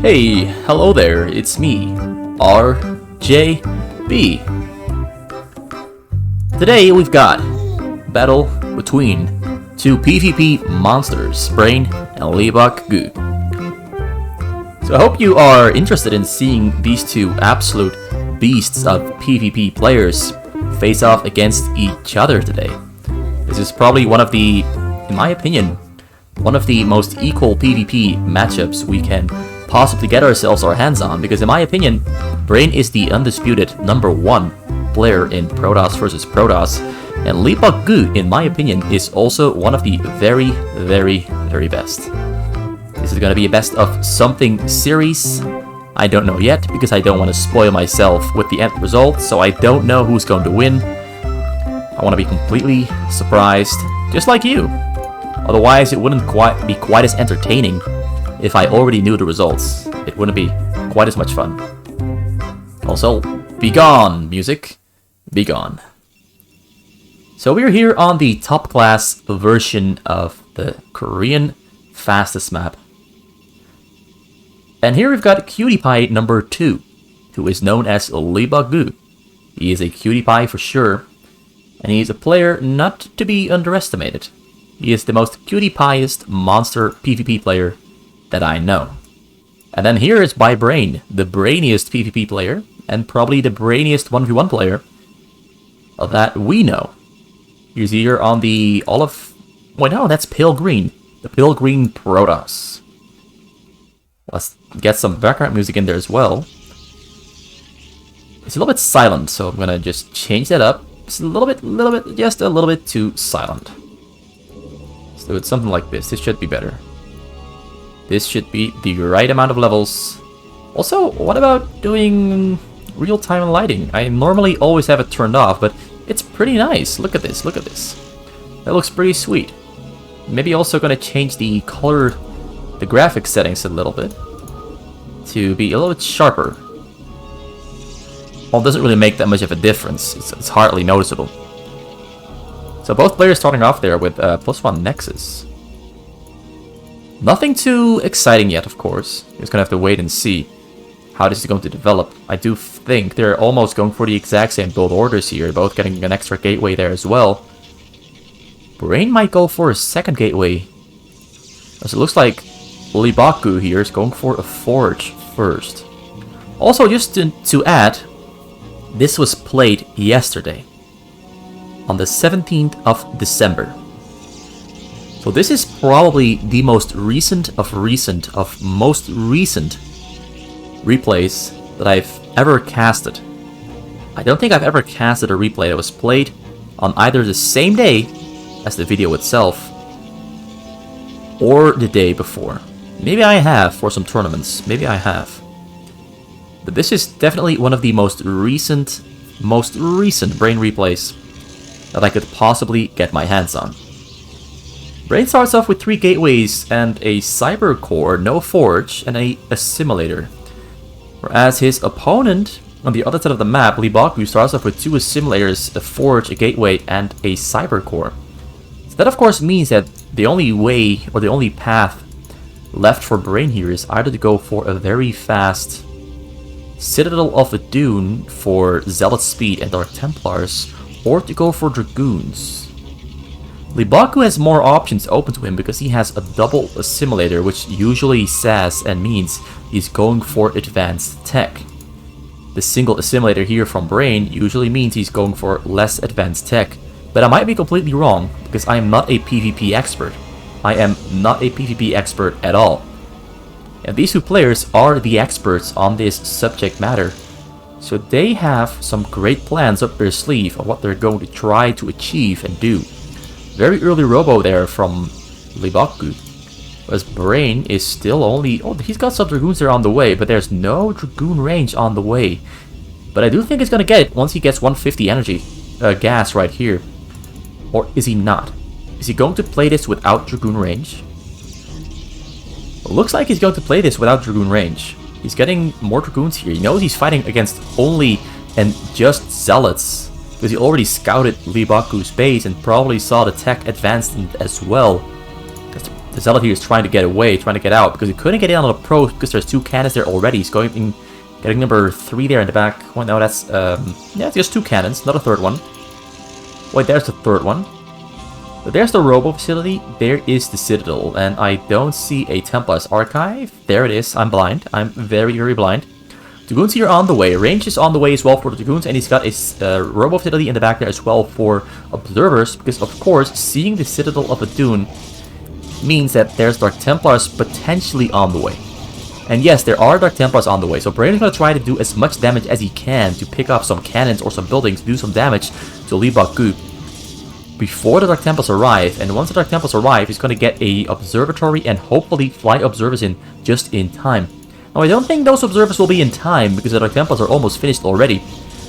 Hey, hello there, it's me, RJB. Today we've got battle between two PvP monsters, Brain and Leebokgu. So I hope you are interested in seeing these two absolute beasts of PvP players face off against each other today. This is probably one of the, in my opinion, one of the most equal PvP matchups we can possibly get our hands on, because in my opinion, Brain is the undisputed #1 player in Protoss versus Protoss, and Leebokgu, in my opinion, is also one of the very best. This is gonna be a best of something series. I don't know yet, because I don't want to spoil myself with the end result, so I don't know who's going to win. I want to be completely surprised, just like you. Otherwise, it wouldn't be quite as entertaining if I already knew the results. It wouldn't be quite as much fun. Also, be gone, music. Be gone. So we're here on the top class version of the Korean fastest map. And here we've got Cutie Pie number 2, who is known as Leebokgu. He is a cutie pie for sure, and he is a player not to be underestimated. He is the most cutie pie-est monster PvP player that I know. And then here is by Brain, the brainiest PvP player, and probably the brainiest 1v1 player that we know. He's here on the olive... Wait, no, that's pale green. The pale green Protoss. Let's get some background music in there as well. It's a little bit silent, so I'm gonna just change that up. It's just a little bit too silent. Let's do it something like this. This should be better. This should be the right amount of levels. Also, what about doing real-time lighting? I normally always have it turned off, but it's pretty nice. Look at this, look at this. That looks pretty sweet. Maybe also gonna change the color, the graphics settings a little bit to be a little bit sharper. Well, it doesn't really make that much of a difference. It's hardly noticeable. So both players starting off there with +1 Nexus. Nothing too exciting yet, of course. You're just gonna have to wait and see how this is going to develop. I do think they're almost going for the exact same build orders here, both getting an extra gateway there as well. Brain might go for a second gateway, as it looks like Leebokgu here is going for a forge first. Also, just to add, this was played yesterday, on the 17th of December. So this is probably the most recent of most recent replays that I've ever casted. I don't think I've ever casted a replay that was played on either the same day as the video itself or the day before. Maybe I have for some tournaments, maybe I have. But this is definitely one of the most recent Brain replays that I could possibly get my hands on. Brain starts off with 3 gateways and a cyber core, no forge, and a assimilator. Whereas his opponent on the other side of the map, Leebokgu, starts off with 2 assimilators, a forge, a gateway, and a cyber core. So that of course means that the only way, or the only path left for Brain here is either to go for a very fast Citadel of a Dune for Zealot Speed and Dark Templars, or to go for Dragoons. Leebokgu has more options open to him because he has a double assimilator, which usually says and means he's going for advanced tech. The single assimilator here from Brain usually means he's going for less advanced tech, but I might be completely wrong because I am not a PvP expert. I am not a PvP expert at all. And these 2 players are the experts on this subject matter. So they have some great plans up their sleeve of what they're going to try to achieve and do. Very early robo there from Leebokgu. Whereas Brain is still only... Oh, he's got some Dragoons there on the way, but there's no Dragoon range on the way. But I do think he's going to get it once he gets 150 energy gas right here. Or is he not? Is he going to play this without Dragoon range? It looks like he's going to play this without Dragoon range. He's getting more Dragoons here. He knows he's fighting against only and just Zealots, because he already scouted Leebokgu's base and probably saw the tech advanced as well. The Zealot here is trying to get away, trying to get out, because he couldn't get in on the probes because there's 2 cannons there already. He's getting number 3 there in the back. Well, no, that's, yeah, it's just 2 cannons, not a 3rd one. Wait, there's the 3rd one. So there's the Robo facility, there is the Citadel, and I don't see a Templars Archive. There it is, I'm blind. I'm very, very blind. Dragoons here on the way. Range is on the way as well for the Dragoons, and he's got a Robo facility in the back there as well for observers, because of course, seeing the Citadel of Adun means that there's Dark Templars potentially on the way. And yes, there are Dark Templars on the way, so Brain is going to try to do as much damage as he can to pick up some cannons or some buildings, do some damage to Leebokgu before the Dark Templars arrive. And once the Dark Templars arrive, he's going to get a observatory and hopefully fly observers in just in time. Now, I don't think those observers will be in time because the Dark Templars are almost finished already,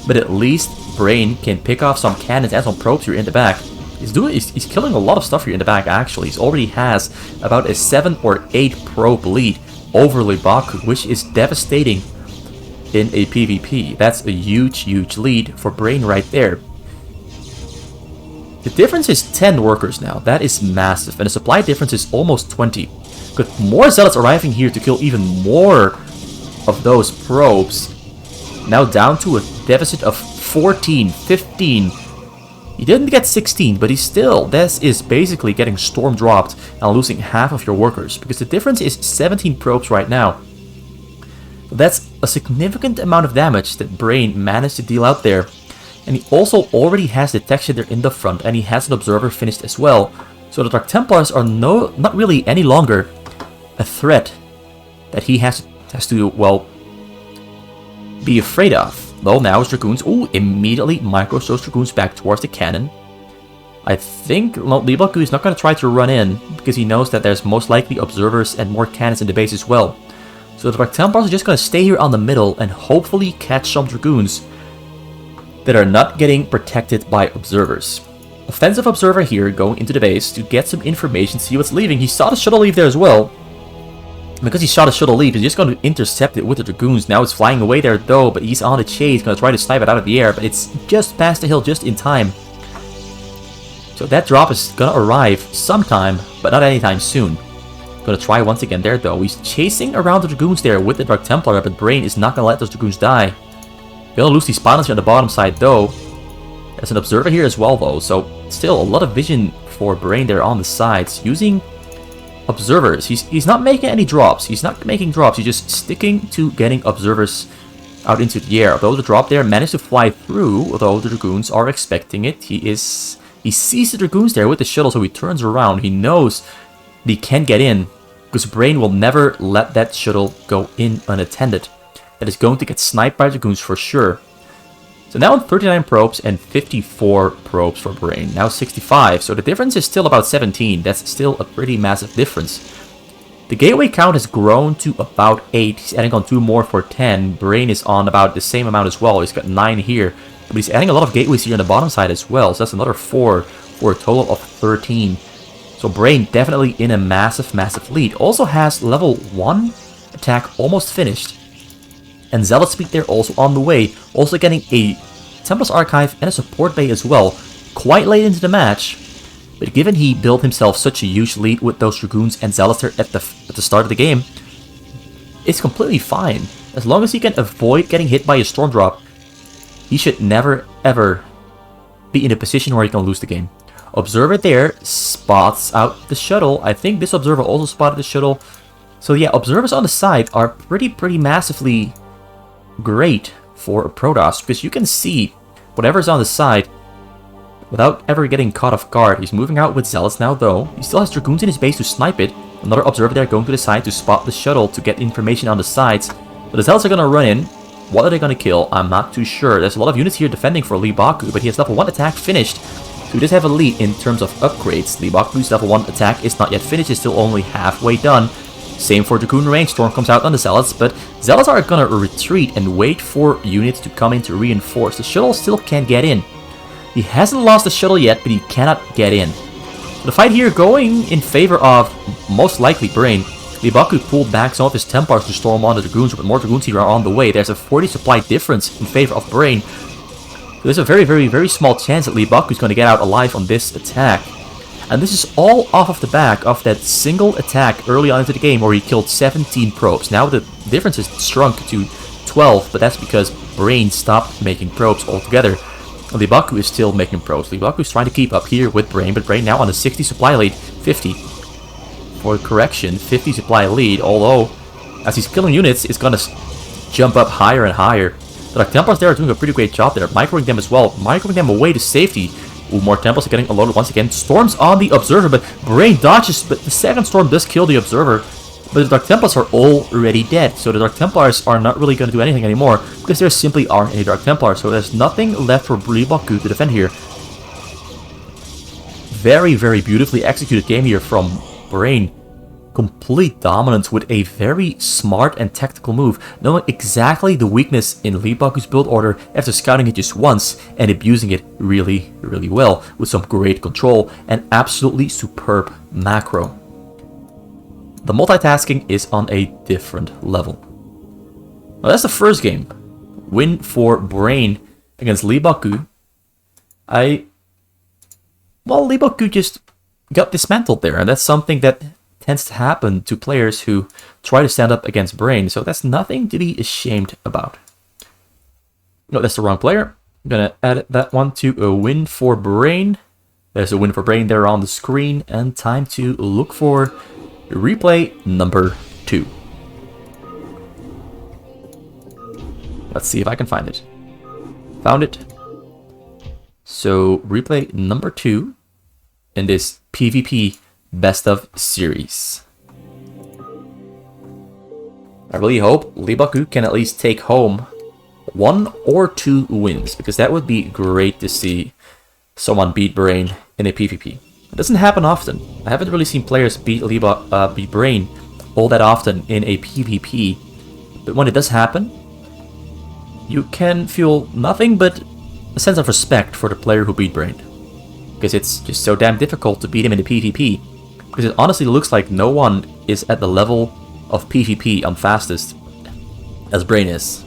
but at least Brain can pick off some cannons and some probes here in the back. He's killing a lot of stuff here in the back, actually. He already has about a 7 or 8 probe lead over Leebokgu, which is devastating in a PvP. That's a huge, huge lead for Brain right there. The difference is 10 workers now. That is massive. And the supply difference is almost 20. With more Zealots arriving here to kill even more of those probes. Now down to a deficit of 14, 15. He didn't get 16, but he's still, this is basically getting storm dropped and losing half of your workers, because the difference is 17 probes right now. That's a significant amount of damage that Brain managed to deal out there. And he also already has detection there in the front, and he has an observer finished as well. So the Dark Templars are not really any longer a threat that he has to, well, be afraid of. Though now his Dragoons, immediately micros those Dragoons back towards the cannon. I think Leebokgu is not going to try to run in, because he knows that there's most likely observers and more cannons in the base as well. So the Dark Templars are just going to stay here on the middle and hopefully catch some Dragoons that are not getting protected by observers. Offensive observer here going into the base to get some information, see what's leaving. He saw the shuttle leave there as well. Because he shot a shuttle leave, he's just going to intercept it with the Dragoons. Now it's flying away there though, but he's on the chase, going to try to snipe it out of the air, but it's just past the hill, just in time. So that drop is going to arrive sometime, but not anytime soon. Going to try once again there though. He's chasing around the Dragoons there with the Dark Templar, but Brain is not going to let those Dragoons die. Going to lose these pilots here on the bottom side though. There's an observer here as well though, so still a lot of vision for Brain there on the sides. Using observers. He's not making any drops. He's not making drops. He's just sticking to getting observers out into the air. Although the drop there managed to fly through, although the Dragoons are expecting it. He sees the Dragoons there with the shuttle, so he turns around. He knows that he can get in, because Brain will never let that shuttle go in unattended. That is going to get sniped by Dragoons for sure. So now 39 probes and 54 probes for Brain. Now 65, so the difference is still about 17. That's still a pretty massive difference. The gateway count has grown to about 8. He's adding on 2 more for 10. Brain is on about the same amount as well. He's got 9 here. But he's adding a lot of gateways here on the bottom side as well. So that's another 4 for a total of 13. So Brain definitely in a massive, massive lead. Also has level 1 attack almost finished. And Zealot Speed there also on the way. Also getting a Templars Archive and a support bay as well. Quite late into the match. But given he built himself such a huge lead with those Dragoons and Zealots there at the start of the game, it's completely fine. As long as he can avoid getting hit by a Storm Drop, he should never ever be in a position where he can lose the game. Observer there spots out the shuttle. I think this observer also spotted the shuttle. So yeah, observers on the side are pretty massively great for a Protoss, because you can see whatever's on the side without ever getting caught off guard. He's moving out with Zealots now though. He still has Dragoons in his base to snipe it. Another observer there going to the side to spot the shuttle to get information on the sides. But the Zealots are going to run in. What are they going to kill? I'm not too sure. There's a lot of units here defending for Leebokgu, but he has level 1 attack finished. So he does have a lead in terms of upgrades. Leebokgu's level 1 attack is not yet finished. It's still only halfway done. Same for Dragoon range. Storm comes out on the Zealots, but Zealots are going to retreat and wait for units to come in to reinforce. The shuttle still can't get in. He hasn't lost the shuttle yet, but he cannot get in. The fight here going in favor of most likely Brain. Leebokgu pulled back some of his Templars to storm on the Dragoons, but more Dragoons here are on the way. There's a 40 supply difference in favor of Brain. So there's a very small chance that Leebokgu is going to get out alive on this attack. And this is all off of the back of that single attack early on into the game where he killed 17 probes. Now the difference is shrunk to 12, but that's because Brain stopped making probes altogether. Leebokgu is still making probes. Leebokgu is trying to keep up here with Brain, but Brain now on a 60 supply lead, 50. For correction, 50 supply lead, although as he's killing units, it's gonna jump up higher and higher. The Templars there are doing a pretty great job there, microing them as well, microing them away to safety. Ooh, more Templars are getting unloaded once again. Storms on the Observer, but Brain dodges, but the second Storm does kill the Observer. But the Dark Templars are already dead, so the Dark Templars are not really going to do anything anymore, because there simply aren't any Dark Templars, so there's nothing left for Leebokgu to defend here. Very, very beautifully executed game here from Brain. Complete dominance with a very smart and tactical move, knowing exactly the weakness in Leebokgu's build order after scouting it just once and abusing it really, really well, with some great control and absolutely superb macro. The multitasking is on a different level. Well, that's the first game. Win for Brain against Leebokgu. Well, Leebokgu just got dismantled there, and that's something that tends to happen to players who try to stand up against Brain, so that's nothing to be ashamed about. No, that's the wrong player. I'm gonna add that one to a win for Brain. There's a win for Brain there on the screen, and time to look for replay number 2. Let's see if I can find it. Found it. So, replay number 2 in this PvP Best of series. I really hope Leebokgu can at least take home 1 or 2 wins, because that would be great to see someone beat Brain in a PvP. It doesn't happen often. I haven't really seen players beat Brain all that often in a PvP, but when it does happen, you can feel nothing but a sense of respect for the player who beat Brain, because it's just so damn difficult to beat him in a PvP. Because it honestly looks like no one is at the level of PvP on fastest as Brain is.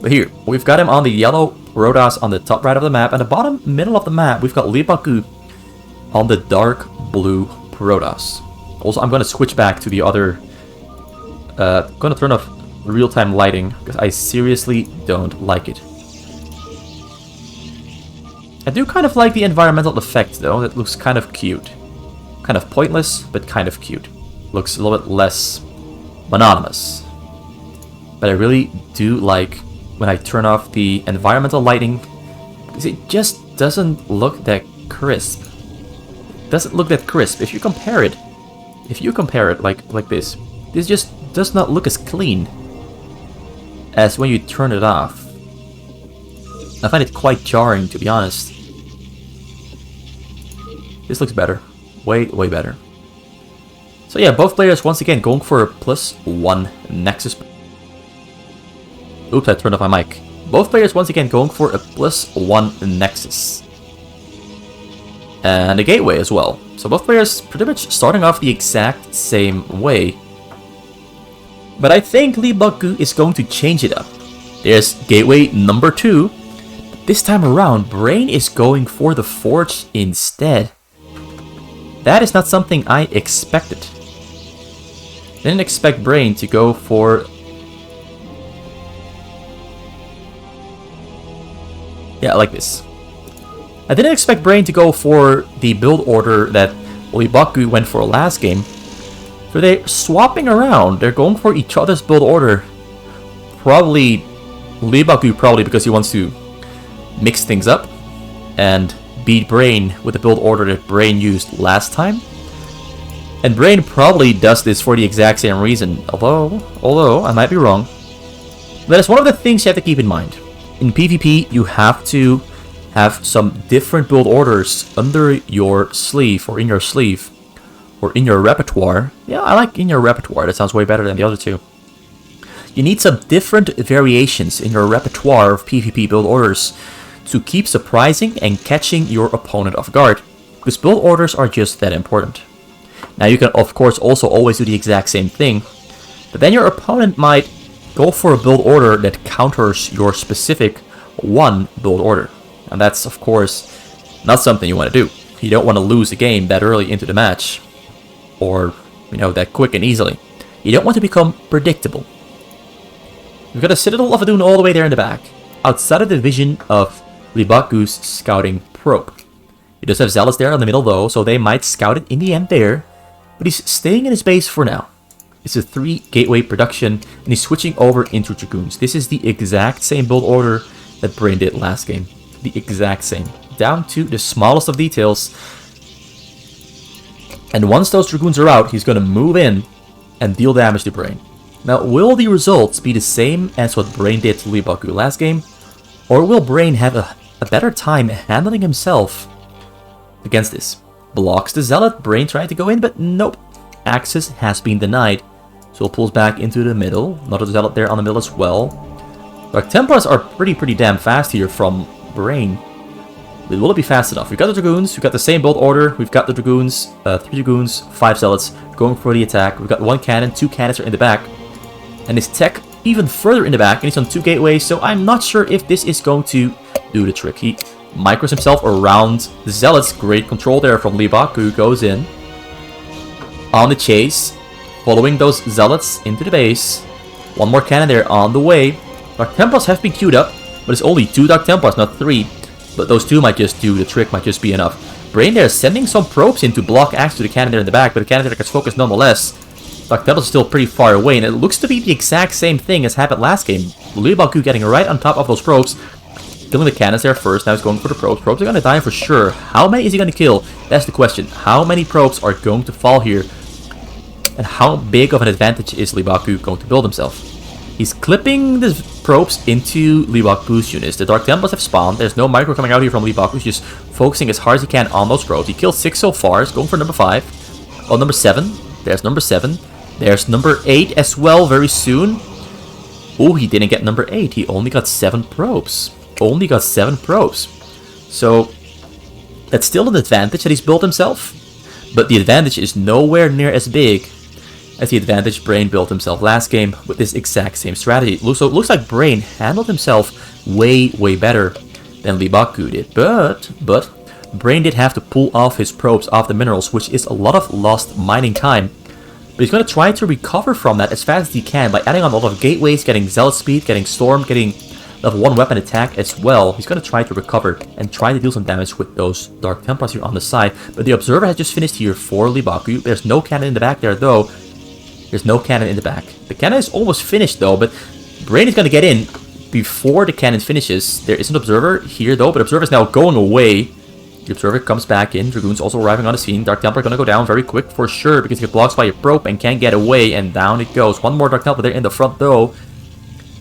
But here, we've got him on the yellow Protoss on the top right of the map, and the bottom middle of the map, we've got Leebokgu on the dark blue Protoss. Also, I'm going to switch back to the other... I'm going to turn off real-time lighting, because I seriously don't like it. I do kind of like the environmental effect, though. That looks kind of cute. Kind of pointless, but kind of cute. Looks a little bit less monotonous. But I really do like when I turn off the environmental lighting, because it just doesn't look that crisp. It doesn't look that crisp. If you compare it like this just does not look as clean as when you turn it off. I find it quite jarring, to be honest. This looks better. Way, way better. So yeah, both players once again going for a +1 Nexus. Oops, I turned off my mic. Both players once again going for a +1 Nexus. And a Gateway as well. So both players pretty much starting off the exact same way. But I think Leebokgu is going to change it up. There's Gateway number 2. But this time around, Brain is going for the Forge instead. That is not something I expected. Didn't expect Brain to go for... Yeah, like this. I didn't expect Brain to go for the build order that Leebokgu went for last game. So they're swapping around. They're going for each other's build order. Probably Leebokgu because he wants to mix things up and beat Brain with the build order that Brain used last time. And Brain probably does this for the exact same reason, although I might be wrong. That is one of the things you have to keep in mind. In PvP, you have to have some different build orders under your sleeve, or in your sleeve, or in your repertoire. Yeah, I like in your repertoire, that sounds way better than the other two. You need some different variations in your repertoire of PvP build orders to keep surprising and catching your opponent off guard, because build orders are just that important. Now you can of course also always do the exact same thing, but then your opponent might go for a build order that counters your specific one build order, and that's of course not something you want to do. You don't want to lose a game that early into the match. Or, that quick and easily. You don't want to become predictable. We've got a Citadel of Adun all the way there in the back. Outside of the vision of Leebokgu's scouting probe. He does have Zealots there in the middle though, so they might scout it in the end there. But he's staying in his base for now. It's a 3 gateway production, and he's switching over into Dragoons. This is the exact same build order that Brain did last game. The exact same. Down to the smallest of details. And once those Dragoons are out, he's going to move in and deal damage to Brain. Now, will the results be the same as what Brain did to Leebokgu last game? Or will Brain have a better time handling himself against this? Blocks the Zealot, Brain tried to go in, but nope. Access has been denied. So it pulls back into the middle. Another Zealot there on the middle as well. Dark Templars are pretty damn fast here from Brain. But will it be fast enough? We've got the Dragoons, we've got the same build order, we've got the Dragoons, 3 Dragoons, 5 Zealots going for the attack. We've got 1 cannon, 2 cannons are in the back. And his tech even further in the back, and he's on 2 gateways, so I'm not sure if this is going to do the trick. He micros himself around the Zealots. Great control there from Leebokgu, goes in. On the chase, following those Zealots into the base. 1 more cannon there on the way. Dark Templars have been queued up, but it's only 2 Dark Templars, not 3. But those 2 might just do the trick, might just be enough. Brain there sending some probes in to block access to the cannon there in the back, but the cannon there gets focused nonetheless. Dark Templars is still pretty far away, and it looks to be the exact same thing as happened last game. Leebokgu getting right on top of those probes. Killing the cannons there first, now he's going for the probes. Probes are going to die for sure. How many is he going to kill? That's the question. How many probes are going to fall here? And how big of an advantage is Leebokgu going to build himself? He's clipping the probes into Leebokgu's units. The Dark Templars have spawned. There's no micro coming out here from Leebokgu. He's just focusing as hard as he can on those probes. He killed 6 so far. He's going for number 5. Oh, number 7. There's number 7. There's number 8 as well very soon. Oh, he didn't get number 8. He only got 7 probes. Only got 7 probes. So, that's still an advantage that he's built himself. But the advantage is nowhere near as big as the advantage Brain built himself last game with this exact same strategy. So it looks like Brain handled himself way better than Leebokgu did. But Brain did have to pull off his probes off the minerals, which is a lot of lost mining time. But he's going to try to recover from that as fast as he can by adding on a lot of gateways, getting Zealot speed, getting Storm, getting level 1 weapon attack as well. He's going to try to recover and try to deal some damage with those Dark Templars here on the side. But the Observer has just finished here for Leebokgu. There's no cannon in the back there though. There's no cannon in the back. The cannon is almost finished though, but Brain is going to get in before the cannon finishes. There is an Observer here though, but Observer is now going away. The Observer comes back in. Dragoons also arriving on the scene. Dark Templar going to go down very quick for sure because he gets blocked by a probe and can't get away, and down it goes. 1 more Dark Templar there in the front though.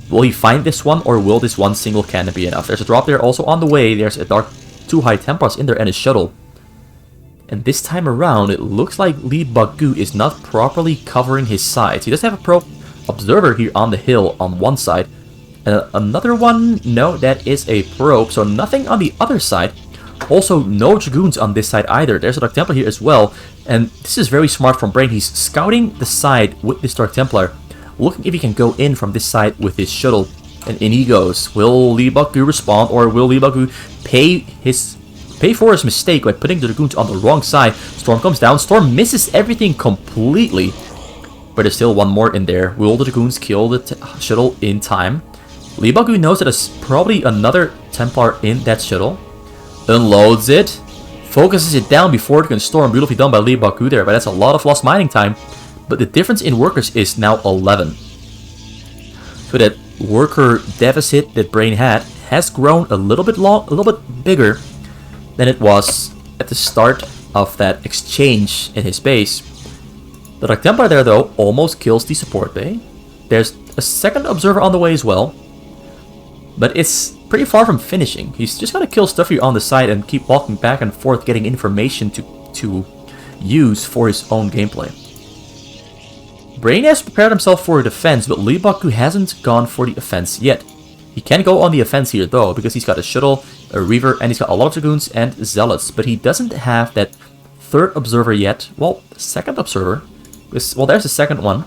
Will he find this one, or will this one single cannon be enough? There's a drop there also on the way. There's a 2 High Templars in there and a shuttle. And this time around, it looks like Leebokgu is not properly covering his sides. He does have a probe Observer here on the hill on one side. Another one, no, that is a probe, so nothing on the other side. Also, no Dragoons on this side either. There's a Dark Templar here as well. And this is very smart from Brain. He's scouting the side with this Dark Templar, looking if he can go in from this side with his shuttle. And in he goes. Will Leebokgu respond, or will Leebokgu pay for his mistake by putting the Dragoons on the wrong side? Storm comes down. Storm misses everything completely. But there's still 1 more in there. Will the Dragoons kill the shuttle in time? Leebokgu knows that there's probably another Templar in that shuttle. Unloads it. Focuses it down before it can storm. Beautifully done by Leebokgu there, but that's a lot of lost mining time. But the difference in workers is now 11. So that worker deficit that Brain had has grown a little bit bigger than it was at the start of that exchange in his base. The Dark Templar there though almost kills the support bay. There's a second Observer on the way as well, but it's pretty far from finishing. He's just gonna kill stuff here on the side and keep walking back and forth, getting information to use for his own gameplay. Brain has prepared himself for a defense, but Leebokgu hasn't gone for the offense yet. He can go on the offense here though, because he's got a shuttle, a reaver, and he's got a lot of Dragoons and Zealots, but he doesn't have that 3rd Observer yet. Well, 2nd Observer. Well, there's the 2nd one.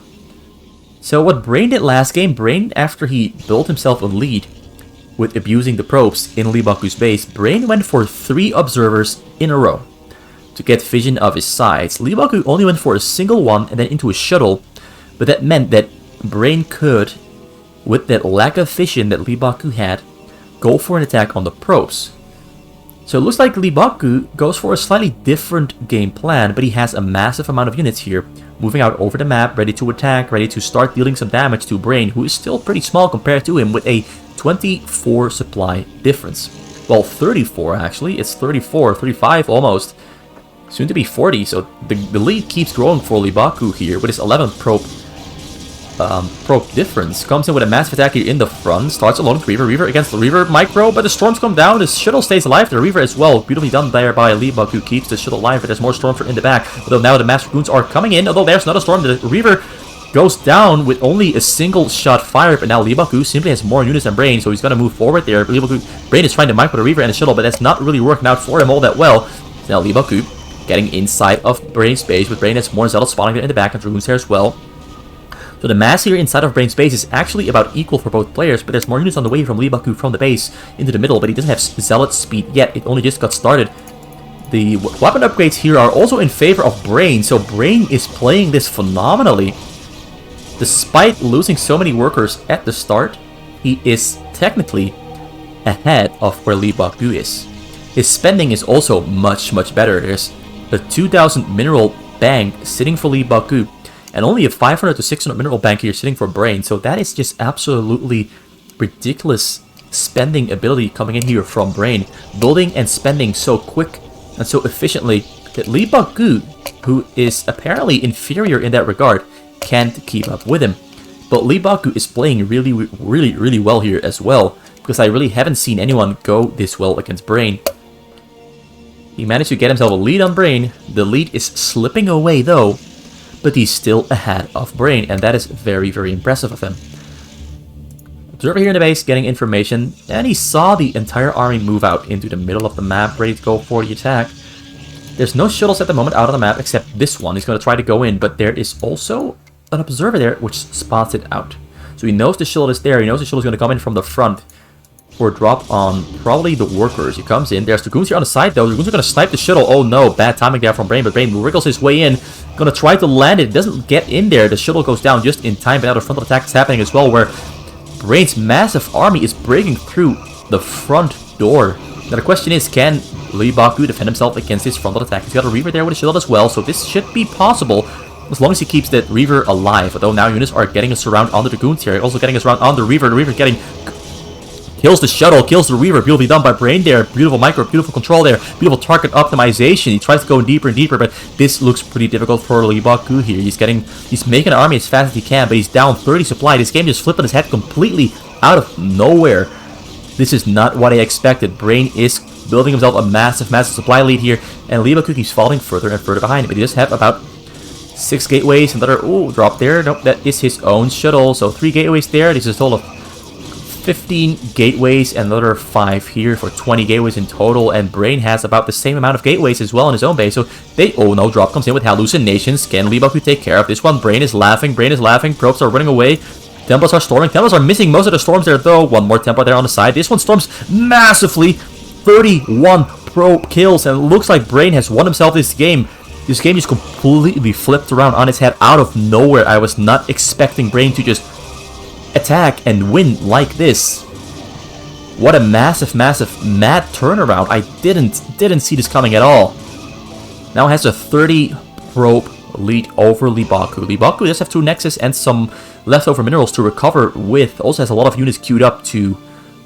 So what Brain did last game, Brain, after he built himself a lead with abusing the probes in Leebokgu's base, Brain went for 3 Observers in a row. to get vision of his sides. Leebokgu only went for a single one and then into a shuttle, but that meant that Brain could, with that lack of vision that Leebokgu had, go for an attack on the probes. So it looks like Leebokgu goes for a slightly different game plan, but he has a massive amount of units here, moving out over the map, ready to attack, ready to start dealing some damage to Brain, who is still pretty small compared to him, with a 24 supply difference. Well, 34 actually, it's 34, 35 almost, soon to be 40, so the lead keeps growing for Leebokgu here, with his 11th probe difference. Comes in with a massive attack here in the front, starts alone with Reaver, Reaver against the Reaver micro, but the storms come down, the shuttle stays alive, the Reaver as well, beautifully done there by Leebokgu, keeps the shuttle alive, but there's more storms in the back, although now the Master Goons are coming in, although there's not a storm, the Reaver goes down with only a single shot fired, but now Leebokgu simply has more units than Brain, so he's gonna move forward there. Brain is trying to micro the Reaver and the shuttle, but that's not really working out for him all that well. So now Leebokgu getting inside of Brain's base, with Brain has more Zealots spawning there in the back, and Dragoons there as well. So the mass here inside of Brain's base is actually about equal for both players, but there's more units on the way from Leebokgu from the base into the middle, but he doesn't have Zealot speed yet. It only just got started. The weapon upgrades here are also in favor of Brain, so Brain is playing this phenomenally. Despite losing so many workers at the start, he is technically ahead of where Leebokgu is. His spending is also much better. There's a 2,000 mineral bank sitting for Leebokgu, and only a 500 to 600 mineral bank here sitting for Brain, so that is just absolutely ridiculous spending ability coming in here from Brain, building and spending so quick and so efficiently that Leebokgu, who is apparently inferior in that regard, can't keep up with him. But Leebokgu is playing really well here as well, because I really haven't seen anyone go this well against Brain. He managed to get himself a lead on Brain. The lead is slipping away though, but he's still ahead of Brain, and that is very impressive of him. Observer here in the base getting information, and he saw the entire army move out into the middle of the map, ready to go for the attack. There's no shuttles at the moment out on the map except this one. He's going to try to go in, but there is also an observer there which spots it out. So he knows the shuttle is there, he knows the shuttle is going to come in from the front or drop on probably the workers. He comes in, there's Dragoons here on the side though. Dragoons are going to snipe the shuttle. Oh no, bad timing there from Brain, but Brain wriggles his way in, going to try to land it, doesn't get in there. The shuttle goes down just in time, but now the frontal attack is happening as well, where Brain's massive army is breaking through the front door. Now the question is, can Leebokgu defend himself against this frontal attack? He's got a Reaver there with a shuttle as well, so this should be possible as long as he keeps that Reaver alive. Although now units are getting a surround on the Dragoons here, also getting a surround on the Reaver. The Reaver getting... kills the shuttle, kills the Reaver. Beautifully done by Brain there. Beautiful micro, beautiful control there. Beautiful target optimization. He tries to go deeper and deeper, but this looks pretty difficult for Leebokgu here. He's making an army as fast as he can, but he's down 30 supply. This game just flipped on his head completely out of nowhere. This is not what I expected. Brain is building himself a massive supply lead here, and Leebokgu keeps falling further and further behind him. But he does have about 6 gateways, another drop there. Nope, that is his own shuttle. So 3 gateways there. This is a total of 15 gateways, and another 5 here for 20 gateways in total. And Brain has about the same amount of gateways as well in his own base. So oh no, drop comes in with hallucinations. Can Leebokgu take care of this one? Brain is laughing. Probes are running away. Templars are storming. Templars are missing most of the storms there though. One more Templar there on the side. This one storms massively. 31 probe kills, and it looks like Brain has won himself this game. This game just completely flipped around on its head out of nowhere. I was not expecting Brain to just attack and win like this. What a massive mad turnaround. I didn't see this coming at all. Now has a 30 probe lead over Leebokgu. Leebokgu does have 2 Nexus and some leftover minerals to recover with. Also has a lot of units queued up to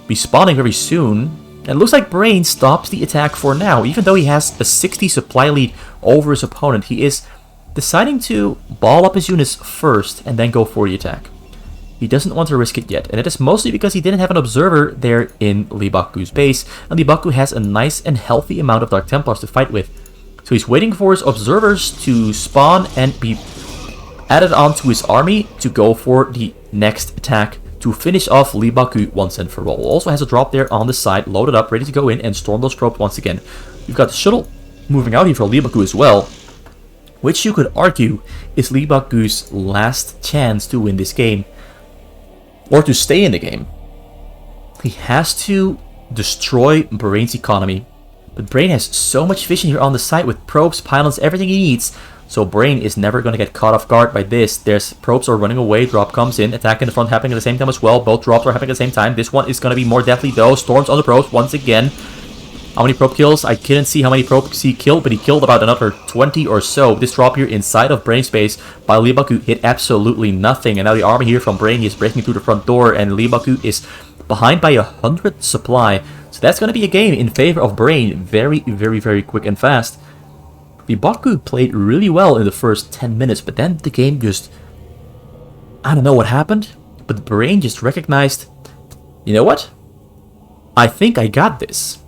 be spawning very soon. And it looks like Brain stops the attack for now. Even though he has a 60 supply lead over his opponent, he is deciding to ball up his units first and then go for the attack. He doesn't want to risk it yet, and it is mostly because he didn't have an observer there in Leebokgu's base, and Leebokgu has a nice and healthy amount of Dark Templars to fight with. So he's waiting for his observers to spawn and be added onto his army to go for the next attack to finish off Leebokgu once and for all. Also has a drop there on the side, loaded up, ready to go in and storm those probes once again. You've got the shuttle moving out here for Leebokgu as well, which you could argue is Leebokgu's last chance to win this game, or to stay in the game. He has to destroy Brain's economy But Brain has so much vision here on the side with probes, pylons, everything he needs. So Brain is never going to get caught off guard by this. There's probes are running away, drop comes in, attack in the front happening at the same time as well. Both drops are happening at the same time. This one is going to be more deadly though. Storms on the probes once again. How many probe kills? I couldn't see how many probes he killed, but he killed about another 20 or so. This drop here inside of Brain space by Leebokgu hit absolutely nothing. And now the army here from Brain is breaking through the front door, and Leebokgu is behind by 100 supply. So that's going to be a game in favor of Brain. Very, very, very quick and fast. Leebokgu played really well in the first 10 minutes, but then the game just... I don't know what happened, but Brain just recognized, you know what? I think I got this.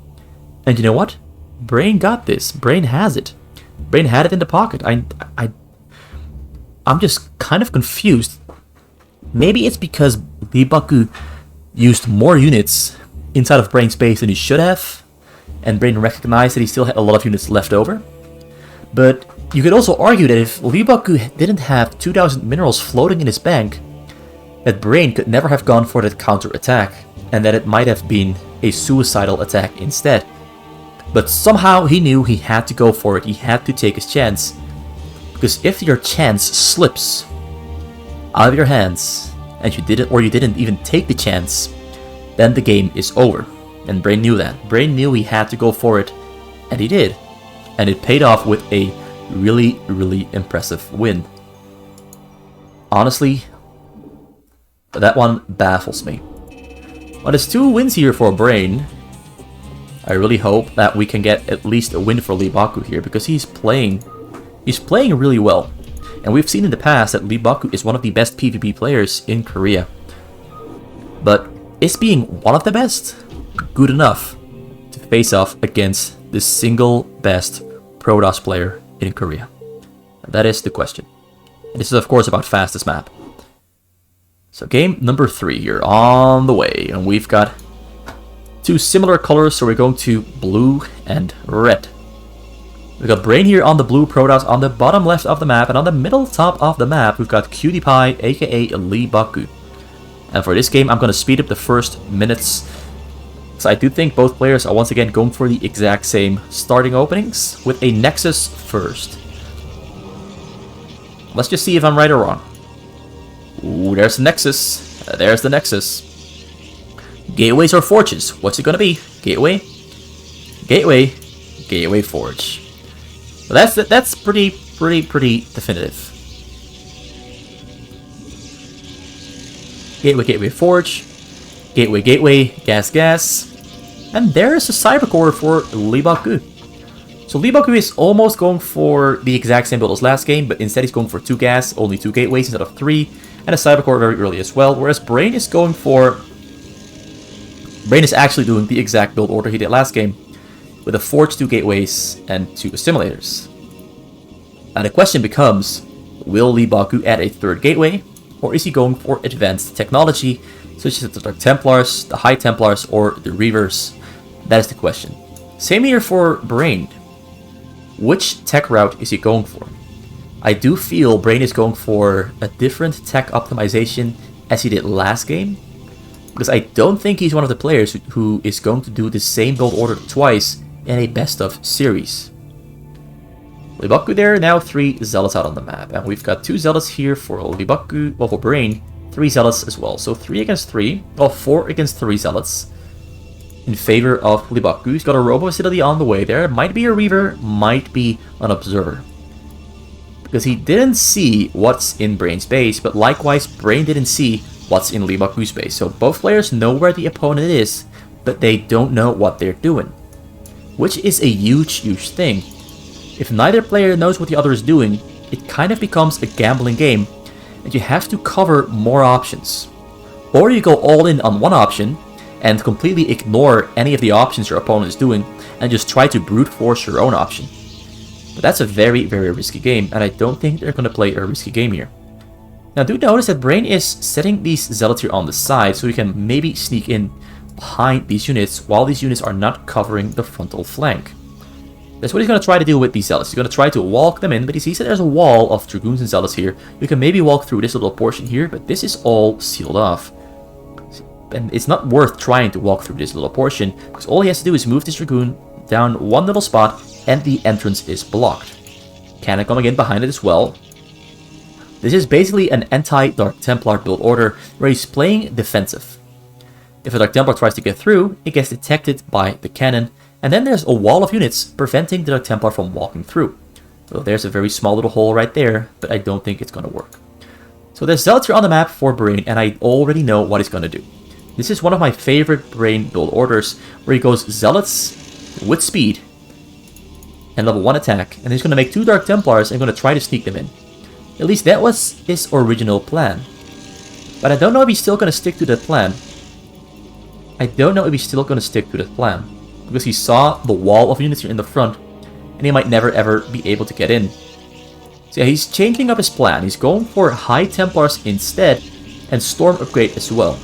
And you know what? Brain got this. Brain has it. Brain had it in the pocket. I'm just kind of confused. Maybe it's because Leebokgu used more units inside of Brain's base than he should have, and Brain recognized that he still had a lot of units left over. But you could also argue that if Leebokgu didn't have 2,000 minerals floating in his bank, that Brain could never have gone for that counter-attack, and that it might have been a suicidal attack instead. But somehow he knew he had to go for it, he had to take his chance. Because if your chance slips out of your hands, and you didn't even take the chance, then the game is over. And Brain knew that. Brain knew he had to go for it, and he did. And it paid off with a really, really impressive win. Honestly, that one baffles me. But there's 2 wins here for Brain. I really hope that we can get at least a win for Leebokgu here, because he's playing really well. And we've seen in the past that Leebokgu is one of the best PvP players in Korea. But is being one of the best good enough to face off against the single best Protoss player in Korea? That is the question. And this is of course about fastest map. So game number 3 here on the way, and we've got 2 similar colors, so we're going to blue and red. We've got Brain here on the blue Protoss on the bottom left of the map, and on the middle top of the map we've got Cutie Pie, aka Leebokgu. And for this game I'm going to speed up the first minutes, so I do think both players are once again going for the exact same starting openings, with a Nexus first. Let's just see if I'm right or wrong. Ooh, there's the Nexus. There's the Nexus. Gateways or forges? What's it gonna be? Gateway? Gateway? Gateway forge. Well, that's pretty definitive. Gateway forge. Gateway gas. And there's a cyber core for Leebokgu. So Leebokgu is almost going for the exact same build as last game, but instead he's going for 2 gas, only 2 gateways instead of 3, and a cyber core very early as well, whereas Brain is going for... Brain is actually doing the exact build order he did last game, with a forge, 2 gateways, and 2 assimilators. And the question becomes, will Leebokgu add a 3rd gateway, or is he going for advanced technology, such as the Templars, the High Templars, or the Reavers? That is the question. Same here for Brain. Which tech route is he going for? I do feel Brain is going for a different tech optimization as he did last game, because I don't think he's one of the players who is going to do the same build order twice in a best of series. Leebokgu there, now 3 Zealots out on the map, and we've got 2 Zealots here for Leebokgu, well for Brain, 3 Zealots as well, so 3 against 3, well 4 against 3 Zealots in favor of Leebokgu. He's got a Robo Facility on the way there, might be a Reaver, might be an Observer. Because he didn't see what's in Brain's base, but likewise Brain didn't see what's in Leebokgu's base. So both players know where the opponent is, but they don't know what they're doing. Which is a huge thing. If neither player knows what the other is doing, it kind of becomes a gambling game, and you have to cover more options. Or you go all in on one option, and completely ignore any of the options your opponent is doing, and just try to brute force your own option. But that's a very risky game, and I don't think they're going to play a risky game here. Now do notice that Brain is setting these Zealots here on the side, so he can maybe sneak in behind these units, while these units are not covering the frontal flank. That's what he's going to try to do with these Zealots. He's going to try to walk them in, but he sees that there's a wall of Dragoons and Zealots here. You can maybe walk through this little portion here, but this is all sealed off. And it's not worth trying to walk through this little portion, because all he has to do is move this Dragoon down one little spot, and the entrance is blocked. Cannon coming in behind it as well. This is basically an anti-Dark Templar build order where he's playing defensive. If a Dark Templar tries to get through, it gets detected by the cannon, and then there's a wall of units preventing the Dark Templar from walking through. So there's a very small little hole right there, but I don't think it's going to work. So there's Zealots here on the map for Brain, and I already know what he's going to do. This is one of my favorite Brain build orders, where he goes Zealots with speed and level 1 attack, and he's going to make 2 Dark Templars and going to try to sneak them in. At least that was his original plan. But I don't know if he's still going to stick to that plan. Because he saw the wall of units here in the front, and he might never ever be able to get in. So yeah, he's changing up his plan. He's going for High Templars instead, and Storm upgrade as well.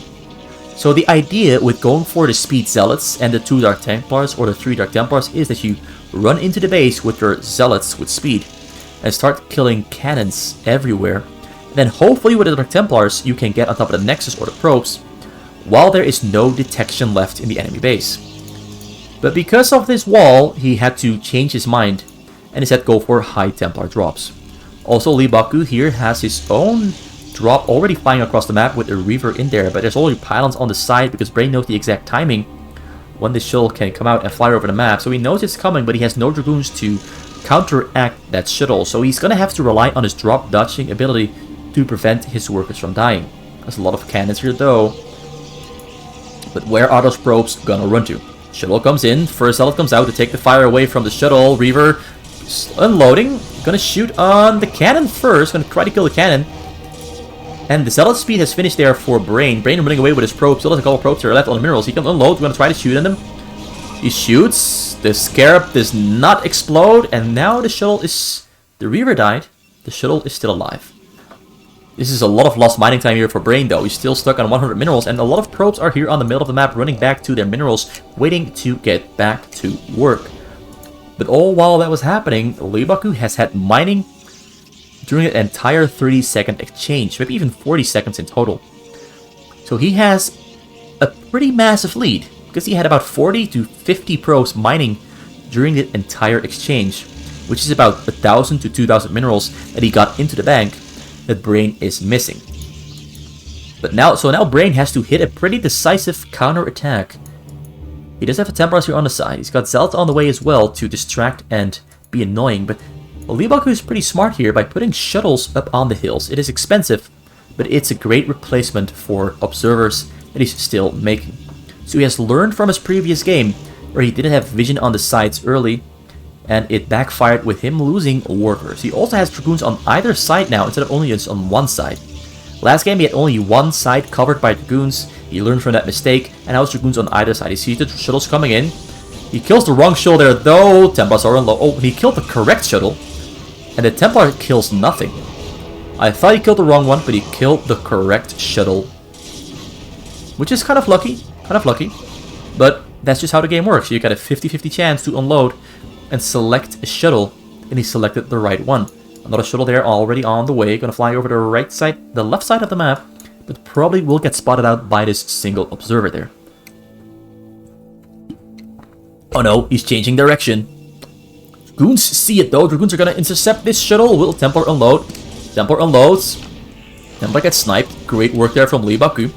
So the idea with going for the Speed Zealots and the 2 Dark Templars or the 3 Dark Templars is that you run into the base with your Zealots with speed and start killing cannons everywhere. And then hopefully with the Dark Templars you can get on top of the Nexus or the probes while there is no detection left in the enemy base. But because of this wall, he had to change his mind and instead go for High Templar drops. Also, Leebokgu here has his own drop already flying across the map with a Reaver in there, but there's already pylons on the side because Brain knows the exact timing when the shuttle can come out and fly over the map. So he knows it's coming, but he has no Dragoons to counteract that shuttle. So he's going to have to rely on his drop dodging ability to prevent his workers from dying. There's a lot of cannons here though. But where are those probes going to run to? Shuttle comes in, first Zealot comes out to take the fire away from the shuttle. Reaver unloading, gonna shoot on the cannon first, gonna try to kill the cannon. And the Zealot speed has finished there for Brain. Brain running away with his probes. Still has a couple probes here left on the minerals. He can unload, we're gonna try to shoot at them. He shoots, the Scarab does not explode, and now the shuttle is... The Reaver died, the shuttle is still alive. This is a lot of lost mining time here for Brain though. He's still stuck on 100 minerals, and a lot of probes are here on the middle of the map running back to their minerals, waiting to get back to work. But all while that was happening, Leebokgu has had mining during the entire 30-second exchange, maybe even 40 seconds in total. So he has a pretty massive lead, because he had about 40 to 50 probes mining during the entire exchange, which is about 1,000 to 2,000 minerals that he got into the bank that Brain is missing. But now Brain has to hit a pretty decisive counter-attack. He does have a Templars here on the side. He's got Zealots on the way as well to distract and be annoying, but Leebokgu is pretty smart here by putting shuttles up on the hills. It is expensive, but it's a great replacement for observers that he's still making. So he has learned from his previous game, where he didn't have vision on the sides early, and it backfired with him losing workers. He also has Dragoons on either side now, instead of only just on one side. Last game he had only one side covered by Dragoons. He learned from that mistake, and now it's Dragoons on either side. He sees the shuttles coming in. He kills the wrong shuttle there though. Templars are on low. Oh, he killed the correct shuttle, and the Templar kills nothing. I thought he killed the wrong one, but he killed the correct shuttle, which is kind of lucky. But that's just how the game works. You got a 50-50 chance to unload and select a shuttle, and he selected the right one. Another shuttle there already on the way, gonna fly over the left side of the map, but probably will get spotted out by this single observer there. Oh no, he's changing direction. Dragoons see it though. Dragoons are gonna intercept this shuttle. Will Templar unload? Templar unloads. Templar gets sniped. Great work there from Leebokgu.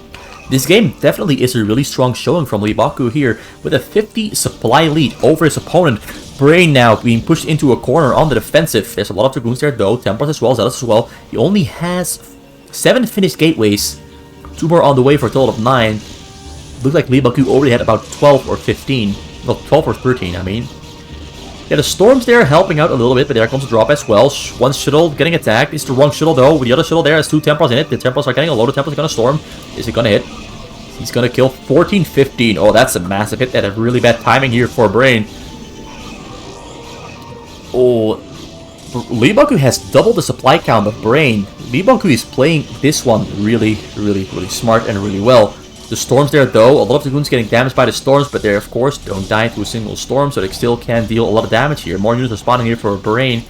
This game definitely is a really strong showing from Leebokgu here, with a 50 supply lead over his opponent. Brain now being pushed into a corner on the defensive. There's a lot of Dragoons there though, Templars as well, Zealots as well. He only has 7 finished gateways, 2 more on the way for a total of 9. Looked like Leebokgu already had about 12 or 15. Well, 12 or 13, I mean. Yeah, the Storms there helping out a little bit, but there comes a drop as well. One shuttle getting attacked. It's the wrong shuttle though. The other shuttle there has 2 Templars in it. The Templars are getting a load of Templars. Gonna storm. Is it gonna hit? He's gonna kill 14-15. Oh, that's a massive hit. That had really bad timing here for Brain. Oh, Leebokgu has doubled the supply count of Brain. Leebokgu is playing this one really smart and really well. The Storms there though, a lot of the Dragoons getting damaged by the Storms, but they of course don't die to a single Storm, so they still can deal a lot of damage here. More units are spawning here for Brain.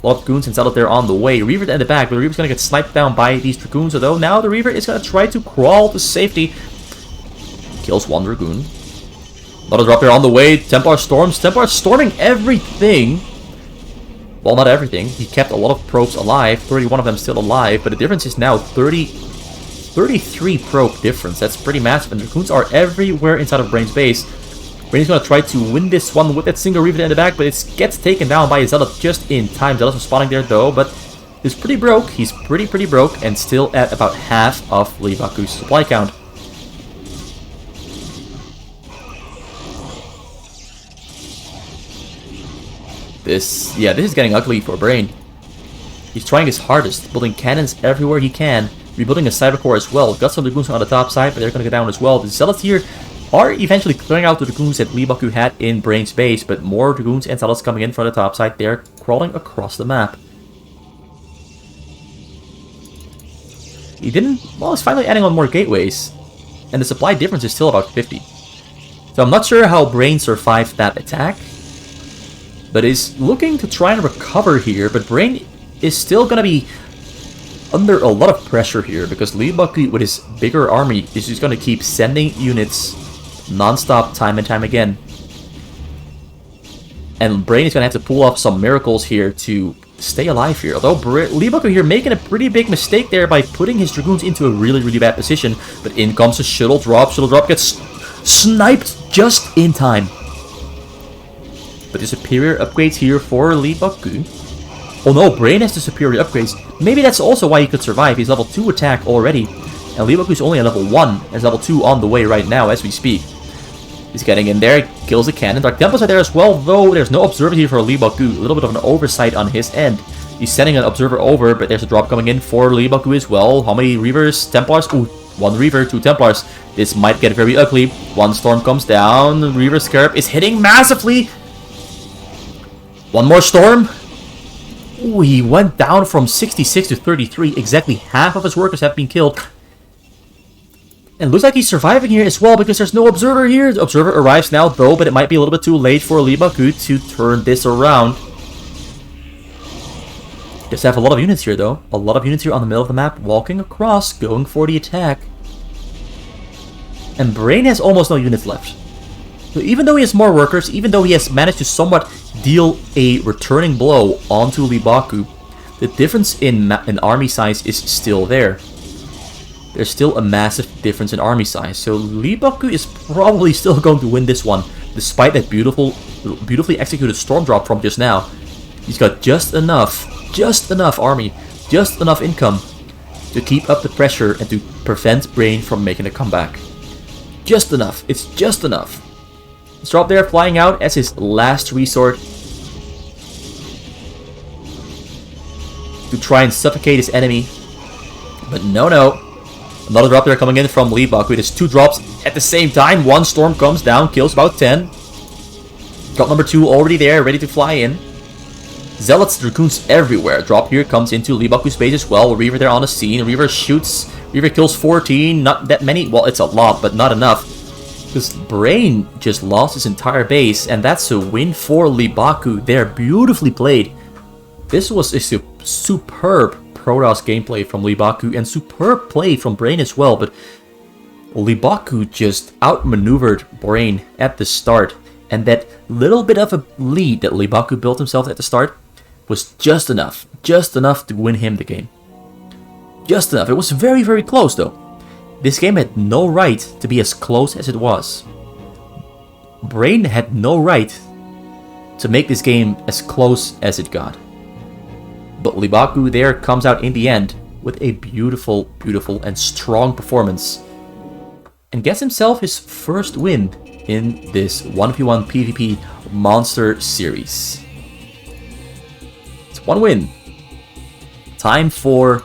A lot of Dragoons and Zealot there on the way. Reaver in the back, but the Reaver's gonna get sniped down by these Dragoons, although now the Reaver is gonna try to crawl to safety. Kills one Dragoon. Another drop there on the way. Templar storms. Templar storming everything. Well, not everything. He kept a lot of probes alive. 31 of them still alive. But the difference is now 33 probe difference. That's pretty massive. And Dragoons are everywhere inside of Brain's base. Brain's going to try to win this one with that single Reaver in the back. But it gets taken down by a Zealot just in time. Zealot was spawning there though. But he's pretty broke. He's pretty broke. And still at about half of Leebokgu's supply count. This is getting ugly for Brain. He's trying his hardest, building cannons everywhere he can, rebuilding a cyber core as well. Got some Dragoons on the top side, but they're going to go down as well. The Zealots here are eventually clearing out the Dragoons that Leebokgu had in Brain's base, but more Dragoons and Zealots coming in from the top side. They're crawling across the map. He didn't... Well, he's finally adding on more gateways, and the supply difference is still about 50. So I'm not sure how Brain survived that attack, but is looking to try and recover here. But Brain is still going to be under a lot of pressure here, because Leebokgu with his bigger army is just going to keep sending units non-stop time and time again. And Brain is going to have to pull off some miracles here to stay alive here. Although Leebokgu here making a pretty big mistake there by putting his Dragoons into a really bad position. But in comes a shuttle drop. Shuttle drop gets sniped just in time. But the superior upgrades here for Leebokgu. Oh no, Brain has the superior upgrades. Maybe that's also why he could survive. He's level 2 attack already. And Leebokgu is only at level 1. And level 2 on the way right now as we speak. He's getting in there, kills the cannon. Dark Templars are there as well, though there's no observer here for Leebokgu. A little bit of an oversight on his end. He's sending an observer over, but there's a drop coming in for Leebokgu as well. How many Reavers? Templars? Ooh, 1 Reaver, 2 Templars. This might get very ugly. 1 Storm comes down. The Reaver Scarab is hitting massively. 1 more Storm. Ooh, he went down from 66 to 33. Exactly half of his workers have been killed. And looks like he's surviving here as well, because there's no observer here. The observer arrives now though, but it might be a little bit too late for Leebokgu to turn this around. Just have a lot of units here though. A lot of units here on the middle of the map, walking across, going for the attack. And Brain has almost no units left. So even though he has more workers, even though he has managed to somewhat deal a returning blow onto Leebokgu, the difference in army size is still there. There's still a massive difference in army size. So Leebokgu is probably still going to win this one, despite that beautifully executed storm drop from just now. He's got just enough army, just enough income to keep up the pressure and to prevent Brain from making a comeback. Just enough. It's just enough. Let's drop there, flying out as his last resort to try and suffocate his enemy. But no. Another drop there coming in from Leebokgu. There's 2 drops at the same time. 1 storm comes down, kills about 10. Drop number 2 already there, ready to fly in. Zealots, Dragoons everywhere. Drop here comes into Leebokgu's base as well. Reaver there on the scene. Reaver shoots. Reaver kills 14. Not that many. Well, it's a lot, but not enough. Because Brain just lost his entire base, and that's a win for Leebokgu. They're beautifully played. This was a superb Protoss gameplay from Leebokgu, and superb play from Brain as well, but Leebokgu just outmaneuvered Brain at the start, and that little bit of a lead that Leebokgu built himself at the start was just enough to win him the game. Just enough. It was very close though. This game had no right to be as close as it was. Brain had no right to make this game as close as it got. But Leebokgu there comes out in the end with a beautiful and strong performance. And gets himself his first win in this 1v1 PvP monster series. It's 1 win. Time for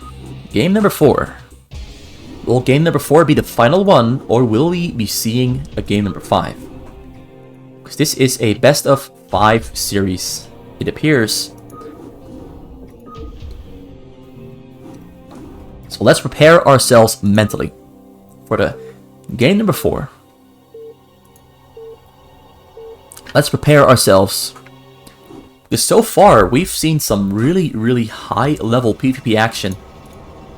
game number 4. Will game number 4 be the final one, or will we be seeing a game number 5? Because this is a best of 5 series, it appears. So let's prepare ourselves mentally for the game number 4. Let's prepare ourselves. Because so far, we've seen some really high level PvP action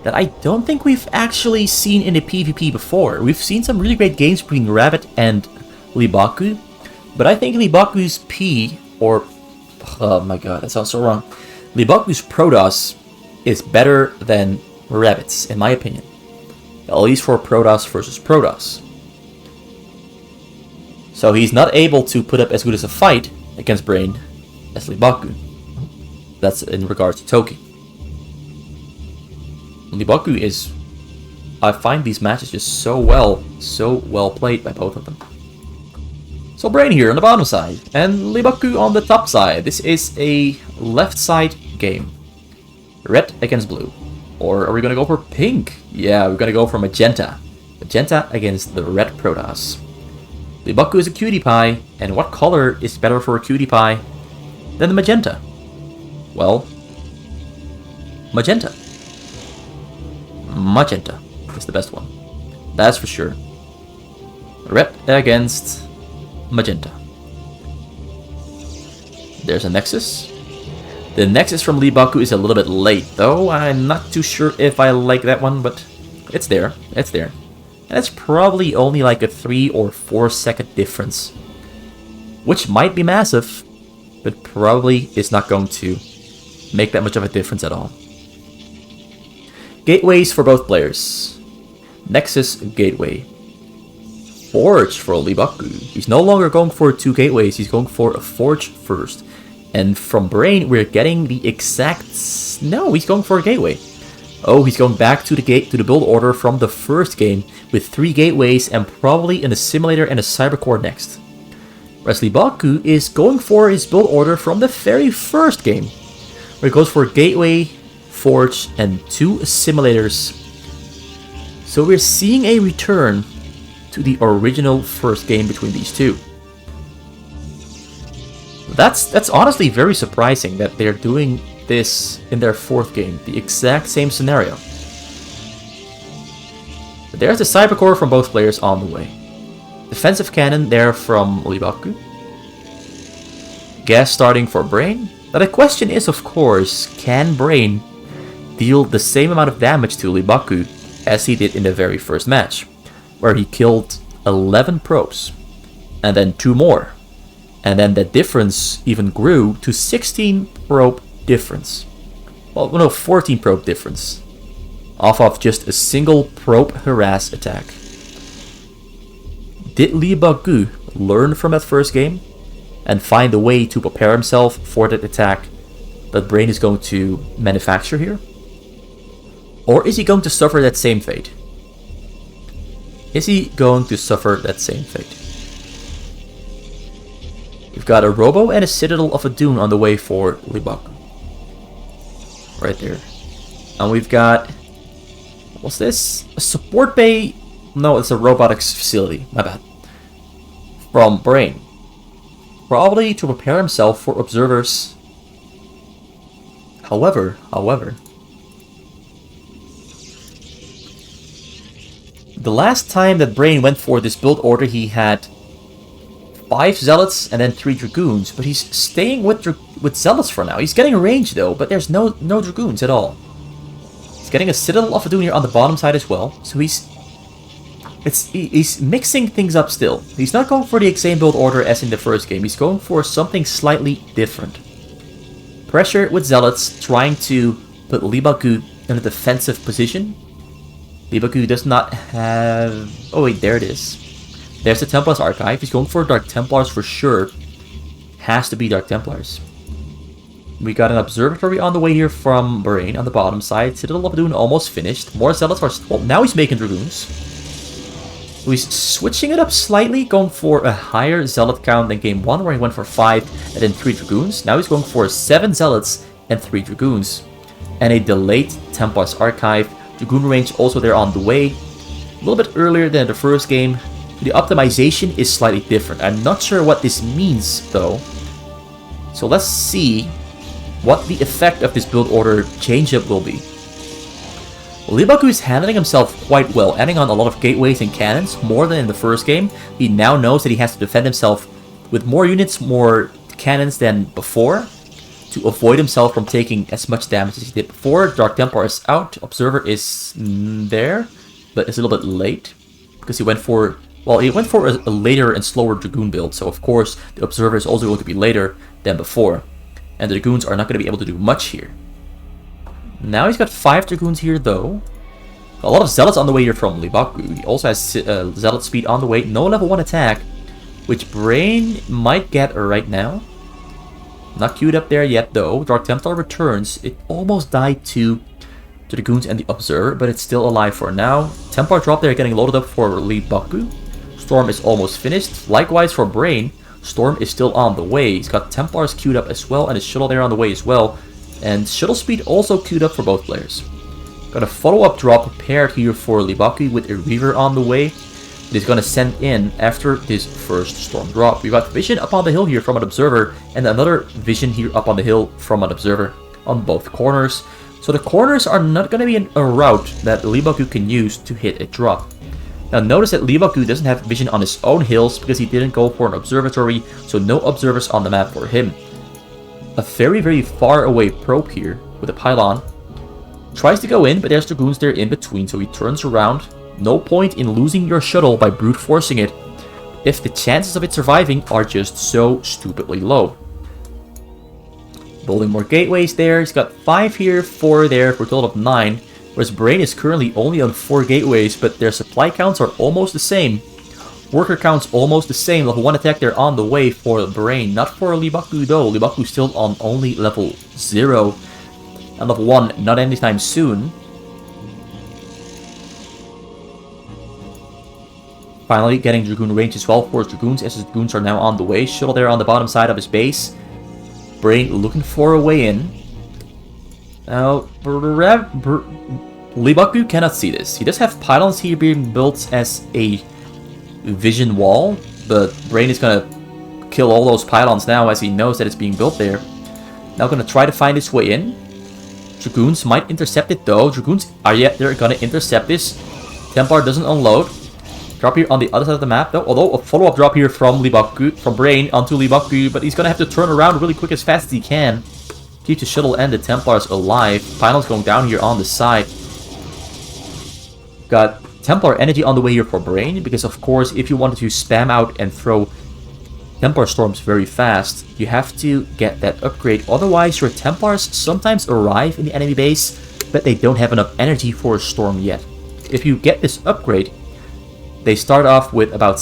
that I don't think we've actually seen in a PvP before. We've seen some really great games between Rabbit and Leebokgu, But I think Leebokgu's P, or... Oh my god, that sounds so wrong. Leebokgu's Protoss is better than Rabbit's, in my opinion. At least for Protoss versus Protoss. So he's not able to put up as good as a fight against Brain as Leebokgu. That's in regards to Toki. Leebokgu is... I find these matches just so well played by both of them. So Brain here on the bottom side, and Leebokgu on the top side. This is a left side game. Red against blue. Or are we gonna go for pink? Yeah, we're gonna go for magenta. Magenta against the red Protoss. Leebokgu is a cutie pie, and what color is better for a cutie pie than the magenta? Well, magenta. Magenta is the best one. That's for sure. Red against magenta. There's a Nexus. The Nexus from Leebokgu is a little bit late, though. I'm not too sure if I like that one, but it's there. It's there. And it's probably only like a 3 or 4 second difference. Which might be massive, but probably is not going to make that much of a difference at all. Gateways for both players. Nexus Gateway. Forge for Leebokgu. He's no longer going for 2 gateways, he's going for a Forge first. And from Brain, we're getting the exact... No, he's going for a gateway. Oh, he's going back to the build order from the first game with 3 gateways and probably an assimilator and a cybercore next. Whereas Leebokgu is going for his build order from the very first game, where it goes for gateway, forge, and 2 assimilators. So we're seeing a return to the original first game between these two. That's honestly very surprising that they're doing this in their 4th game, the exact same scenario. But there's the cybercore from both players on the way. Defensive cannon there from Leebokgu. Gas starting for Brain. Now the question is, of course, can Brain deal the same amount of damage to Leebokgu as he did in the very first match, where he killed 11 probes, and then 2 more. And then the difference even grew to 16 probe difference. Well, no, 14 probe difference. Off of just a single probe harass attack. Did Leebokgu learn from that first game and find a way to prepare himself for that attack that Brain is going to manufacture here? Or is he going to suffer that same fate? Is he going to suffer that same fate? We've got a Robo and a Citadel of a Dune on the way for Leebokgu. Right there. And we've got... What's this? A support bay? No, it's a robotics facility. My bad. From Brain. Probably to prepare himself for observers. However... The last time that Brain went for this build order, he had 5 Zealots and then 3 Dragoons, but he's staying with Zealots for now. He's getting a range though, but there's no Dragoons at all. He's getting a Citadel of a Dune here on the bottom side as well, so he's mixing things up still. He's not going for the same build order as in the first game, he's going for something slightly different. Pressure with Zealots, trying to put Leebokgu in a defensive position. Leebokgu does not have... Oh wait, there it is. There's the Templars Archive. He's going for Dark Templars for sure. Has to be Dark Templars. We got an Observatory on the way here from Brain on the bottom side. Citadel of Dune almost finished. More Zealots are... Well, now he's making Dragoons. So he's switching it up slightly, going for a higher Zealot count than game 1, where he went for 5 and then 3 Dragoons. Now he's going for 7 Zealots and 3 Dragoons. And a delayed Templars Archive. Dragoon range also there on the way. A little bit earlier than the first game. The optimization is slightly different. I'm not sure what this means though. So let's see what the effect of this build order change-up will be. Leebokgu is handling himself quite well, adding on a lot of gateways and cannons, more than in the first game. He now knows that he has to defend himself with more units, more cannons than before, to avoid himself from taking as much damage as he did before. Dark Templar is out, Observer is there, but it's a little bit late, because he went for Well, he went for a later and slower Dragoon build, so of course the Observer is also going to be later than before. And the Dragoons are not going to be able to do much here. Now he's got 5 Dragoons here though. A lot of Zealots on the way here from Leebokgu. He also has Zealot speed on the way. No level 1 attack, which Brain might get right now. Not queued up there yet though. Dark Templar returns. It almost died to the Dragoons and the Observer, but it's still alive for now. Templar drop there getting loaded up for Leebokgu. Storm is almost finished. Likewise for Brain, Storm is still on the way. He's got Templars queued up as well, and his Shuttle there on the way as well. And Shuttle speed also queued up for both players. Got a follow-up drop prepared here for Leebokgu with a Reaver on the way. It is going to send in after this first Storm drop. We've got Vision up on the hill here from an Observer, and another Vision here up on the hill from an Observer on both corners. So the corners are not going to be a route that Leebokgu can use to hit a drop. Now notice that Leebokgu doesn't have vision on his own hills because he didn't go for an observatory, so no observers on the map for him. A very, very far away probe here with a pylon. Tries to go in, but there's Dragoons there in between, so he turns around. No point in losing your shuttle by brute forcing it if the chances of it surviving are just so stupidly low. Building more gateways there. He's got 5 here, 4 there for a total of 9. Whereas Brain is currently only on 4 gateways, but their supply counts are almost the same. Worker counts almost the same. Level 1 attack there on the way for Brain. Not for Leebokgu though. Leebokgu still on only level 0. And level 1 not anytime soon. Finally getting Dragoon range as well for his Dragoons, as his Dragoons are now on the way. Shuttle there on the bottom side of his base. Brain looking for a way in. Now, Leebokgu cannot see this. He does have pylons here being built as a vision wall, but Brain is going to kill all those pylons now as he knows that it's being built there. Now going to try to find his way in. Dragoons might intercept it though. Dragoons are yet they're going to intercept this. Templar doesn't unload. Drop here on the other side of the map though, although a follow-up drop here from Leebokgu, from Brain onto Leebokgu, but he's going to have to turn around really quick as fast as he can. Keep the shuttle and the Templars alive. Pylons going down here on the side. Got Templar energy on the way here for Brain, because of course if you wanted to spam out and throw Templar storms very fast, you have to get that upgrade. Otherwise your Templars sometimes arrive in the enemy base, but they don't have enough energy for a storm yet. If you get this upgrade, they start off with about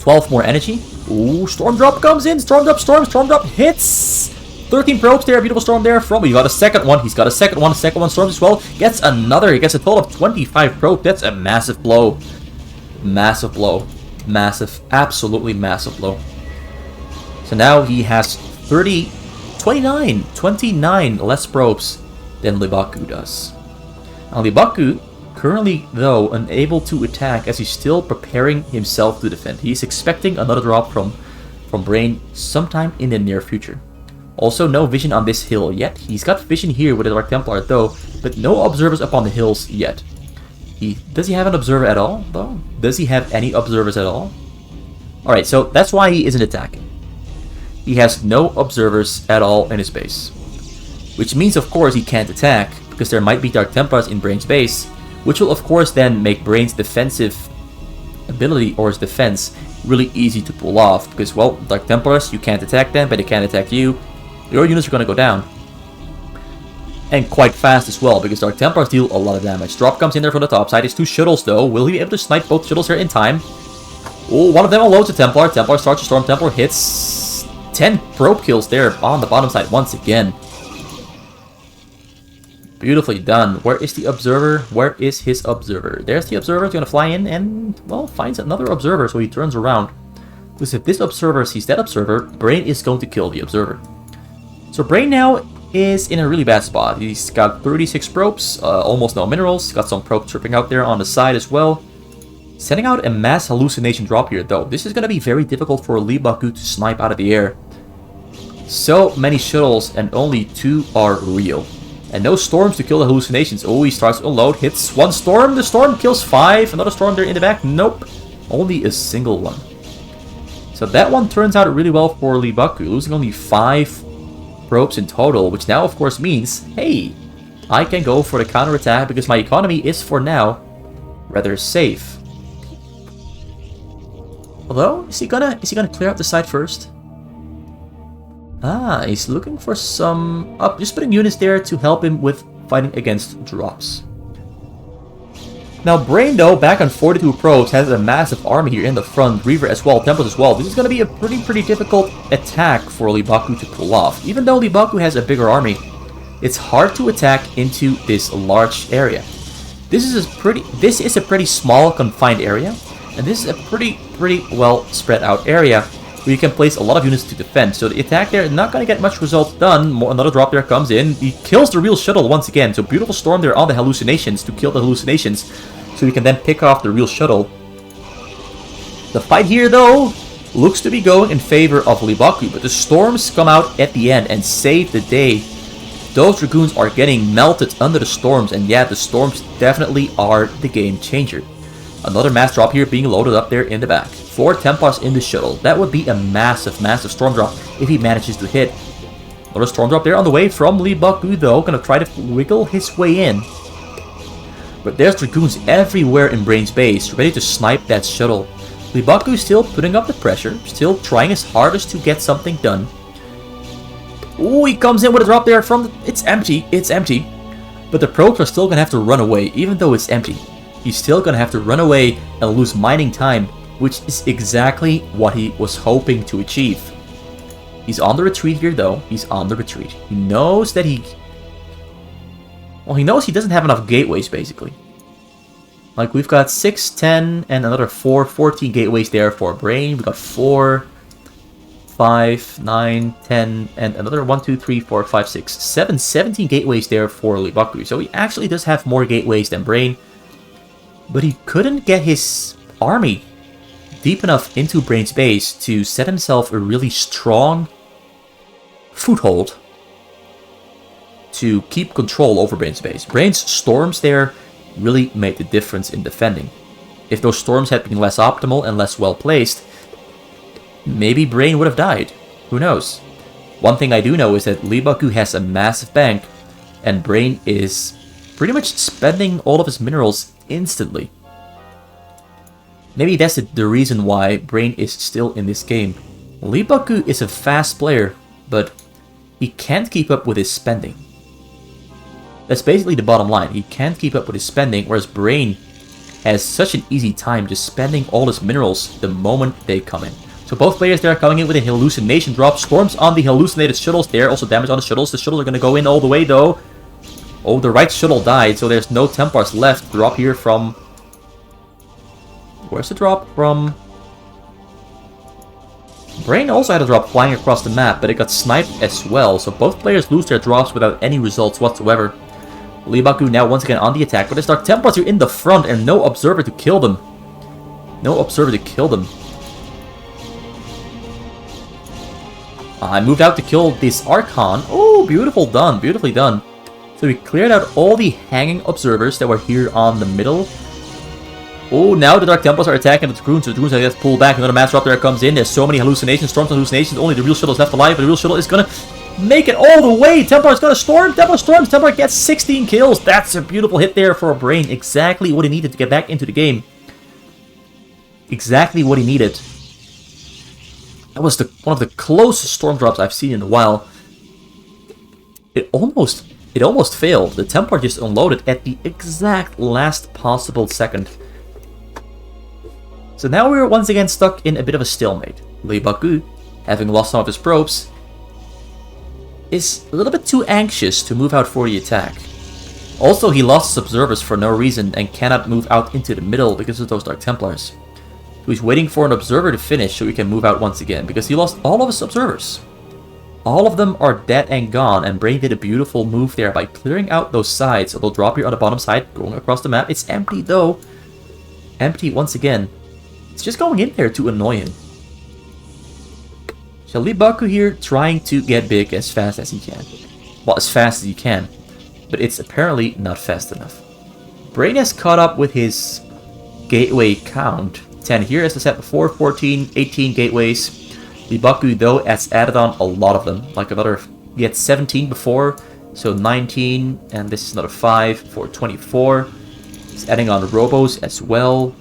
12 more energy. Ooh, Storm Drop comes in. Storm Drop hits. 13 probes there. Beautiful Storm there from. He got a second one. He's got a second one. Second one storms as well. Gets another. He gets a total of 25 probes. That's a massive blow. Massive blow. Massive. Absolutely massive blow. So now he has 29 less probes than Leebokgu does. Now Leebokgu currently, though, unable to attack as he's still preparing himself to defend. He's expecting another drop from Brain sometime in the near future. Also, no vision on this hill yet. He's got vision here with the Dark Templar, though, but no observers up on the hills yet. Does he have an observer at all, though? Does he have any observers at all? Alright, so that's why he isn't attacking. He has no observers at all in his base. Which means, of course, he can't attack, because there might be Dark Templars in Brain's base, which will of course then make Brain's defensive ability or his defense really easy to pull off. Because, well, Dark Templars, you can't attack them, but they can't attack you. Your units are going to go down. And quite fast as well, because Dark Templars deal a lot of damage. Drop comes in there from the top side. It's 2 shuttles though. Will he be able to snipe both shuttles here in time? Oh, one of them unloads a Templar. Templar starts to storm. Templar hits. 10 probe kills there on the bottom side once again. Beautifully done. Where is the observer? Where is his observer? There's the observer. He's going to fly in and, well, finds another observer, so he turns around. Because if this observer sees that observer, Brain is going to kill the observer. So Brain now is in a really bad spot. He's got 36 probes, almost no minerals. He's got some probes tripping out there on the side as well. Sending out a mass hallucination drop here, though. This is going to be very difficult for Leebokgu to snipe out of the air. So many shuttles and only 2 are real. And no storms to kill the hallucinations. Oh, he starts to unload. Hits 1 storm. The storm kills 5. Another storm there in the back. Nope. Only a single one. So that one turns out really well for Leebokgu. Losing only 5 probes in total. Which now, of course, means, hey, I can go for the counterattack because my economy is, for now, rather safe. Although, is he gonna clear out the side first? Ah, he's looking for some... just putting units there to help him with fighting against drops. Now, Brain, though, back on 42 probes, has a massive army here in the front. Reaver as well, Temples as well. This is going to be a pretty difficult attack for Leebokgu to pull off. Even though Leebokgu has a bigger army, it's hard to attack into this large area. This is a pretty small, confined area, and this is a pretty well spread out area where you can place a lot of units to defend. So the attack there is not going to get much results done. Another drop there comes in. He kills the real shuttle once again. So beautiful storm there on the hallucinations to kill the hallucinations. So we can then pick off the real shuttle. The fight here, though, looks to be going in favor of Leebokgu. But the storms come out at the end and save the day. Those Dragoons are getting melted under the storms. And yeah, the storms definitely are the game changer. Another mass drop here being loaded up there in the back. 4 Templars in the shuttle. That would be a massive storm drop if he manages to hit. Another storm drop there on the way from Leebokgu, though. Gonna try to wiggle his way in. But there's Dragoons everywhere in Brain's base, ready to snipe that shuttle. Leebokgu still putting up the pressure, still trying his hardest to get something done. Ooh, he comes in with a drop there from the... It's empty. But the probes are still gonna have to run away, even though it's empty. He's still gonna have to run away and lose mining time, which is exactly what he was hoping to achieve. He's on the retreat here, though. He's on the retreat. He knows that he... Well, he knows he doesn't have enough gateways, basically. Like, we've got 6, 10, and another 4, 14 gateways there for Brain. We've got 4, 5, 9, 10, and another 1, 2, 3, 4, 5, 6, 7, 17 gateways there for Leebokgu. So he actually does have more gateways than Brain. But he couldn't get his army deep enough into Brain's base to set himself a really strong foothold to keep control over Brain's base. Brain's storms there really made the difference in defending. If those storms had been less optimal and less well placed, maybe Brain would have died. Who knows? One thing I do know is that Leebokgu has a massive bank, and Brain is pretty much spending all of his minerals instantly. Maybe that's the reason why Brain is still in this game. Leebokgu is a fast player, but he can't keep up with his spending. That's basically the bottom line. He can't keep up with his spending, whereas Brain has such an easy time just spending all his minerals the moment they come in. So both players there are coming in with a hallucination drop. Storms on the hallucinated shuttles there. Also damage on the shuttles. The shuttles are going to go in all the way, though. Oh, the right shuttle died, so there's no Templars left. Drop here from... Where's the drop from? Brain also had a drop flying across the map, but it got sniped as well. So both players lose their drops without any results whatsoever. Leebokgu now once again on the attack, but there's Dark Templars here in the front and no Observer to kill them. No Observer to kill them. I moved out to kill this Archon. Oh, beautiful done, beautifully done. So we cleared out all the hanging Observers that were here on the middle. Oh, now the Dark Templars are attacking the Dragoons. So the Dragoons have to pull back. Another mass drop there comes in. There's so many hallucinations, storms and hallucinations. Only the real shuttle is left alive, but the real shuttle is gonna make it all the way. Templar's gonna storm. Templar storms. Templar gets 16 kills. That's a beautiful hit there for a Brain. Exactly what he needed to get back into the game. Exactly what he needed. That was one of the closest storm drops I've seen in a while. It almost failed. The Templar just unloaded at the exact last possible second. So now we're once again stuck in a bit of a stalemate. Leebokgu, having lost some of his probes, is a little bit too anxious to move out for the attack. Also, he lost his observers for no reason and cannot move out into the middle because of those Dark Templars. So he's waiting for an observer to finish so he can move out once again, because he lost all of his observers. All of them are dead and gone, and Brain did a beautiful move there by clearing out those sides. So they'll drop here on the bottom side, going across the map. It's empty though. Empty once again. It's just going in there to annoy him. So Leebokgu here trying to get big as fast as he can. Well, as fast as he can. But it's apparently not fast enough. Brain has caught up with his gateway count. 10 here, as I said before, 14, 18 gateways. Leebokgu, though, has added on a lot of them. Like another, he had 17 before, so 19, and this is another 5 for 24. He's adding on robos as well.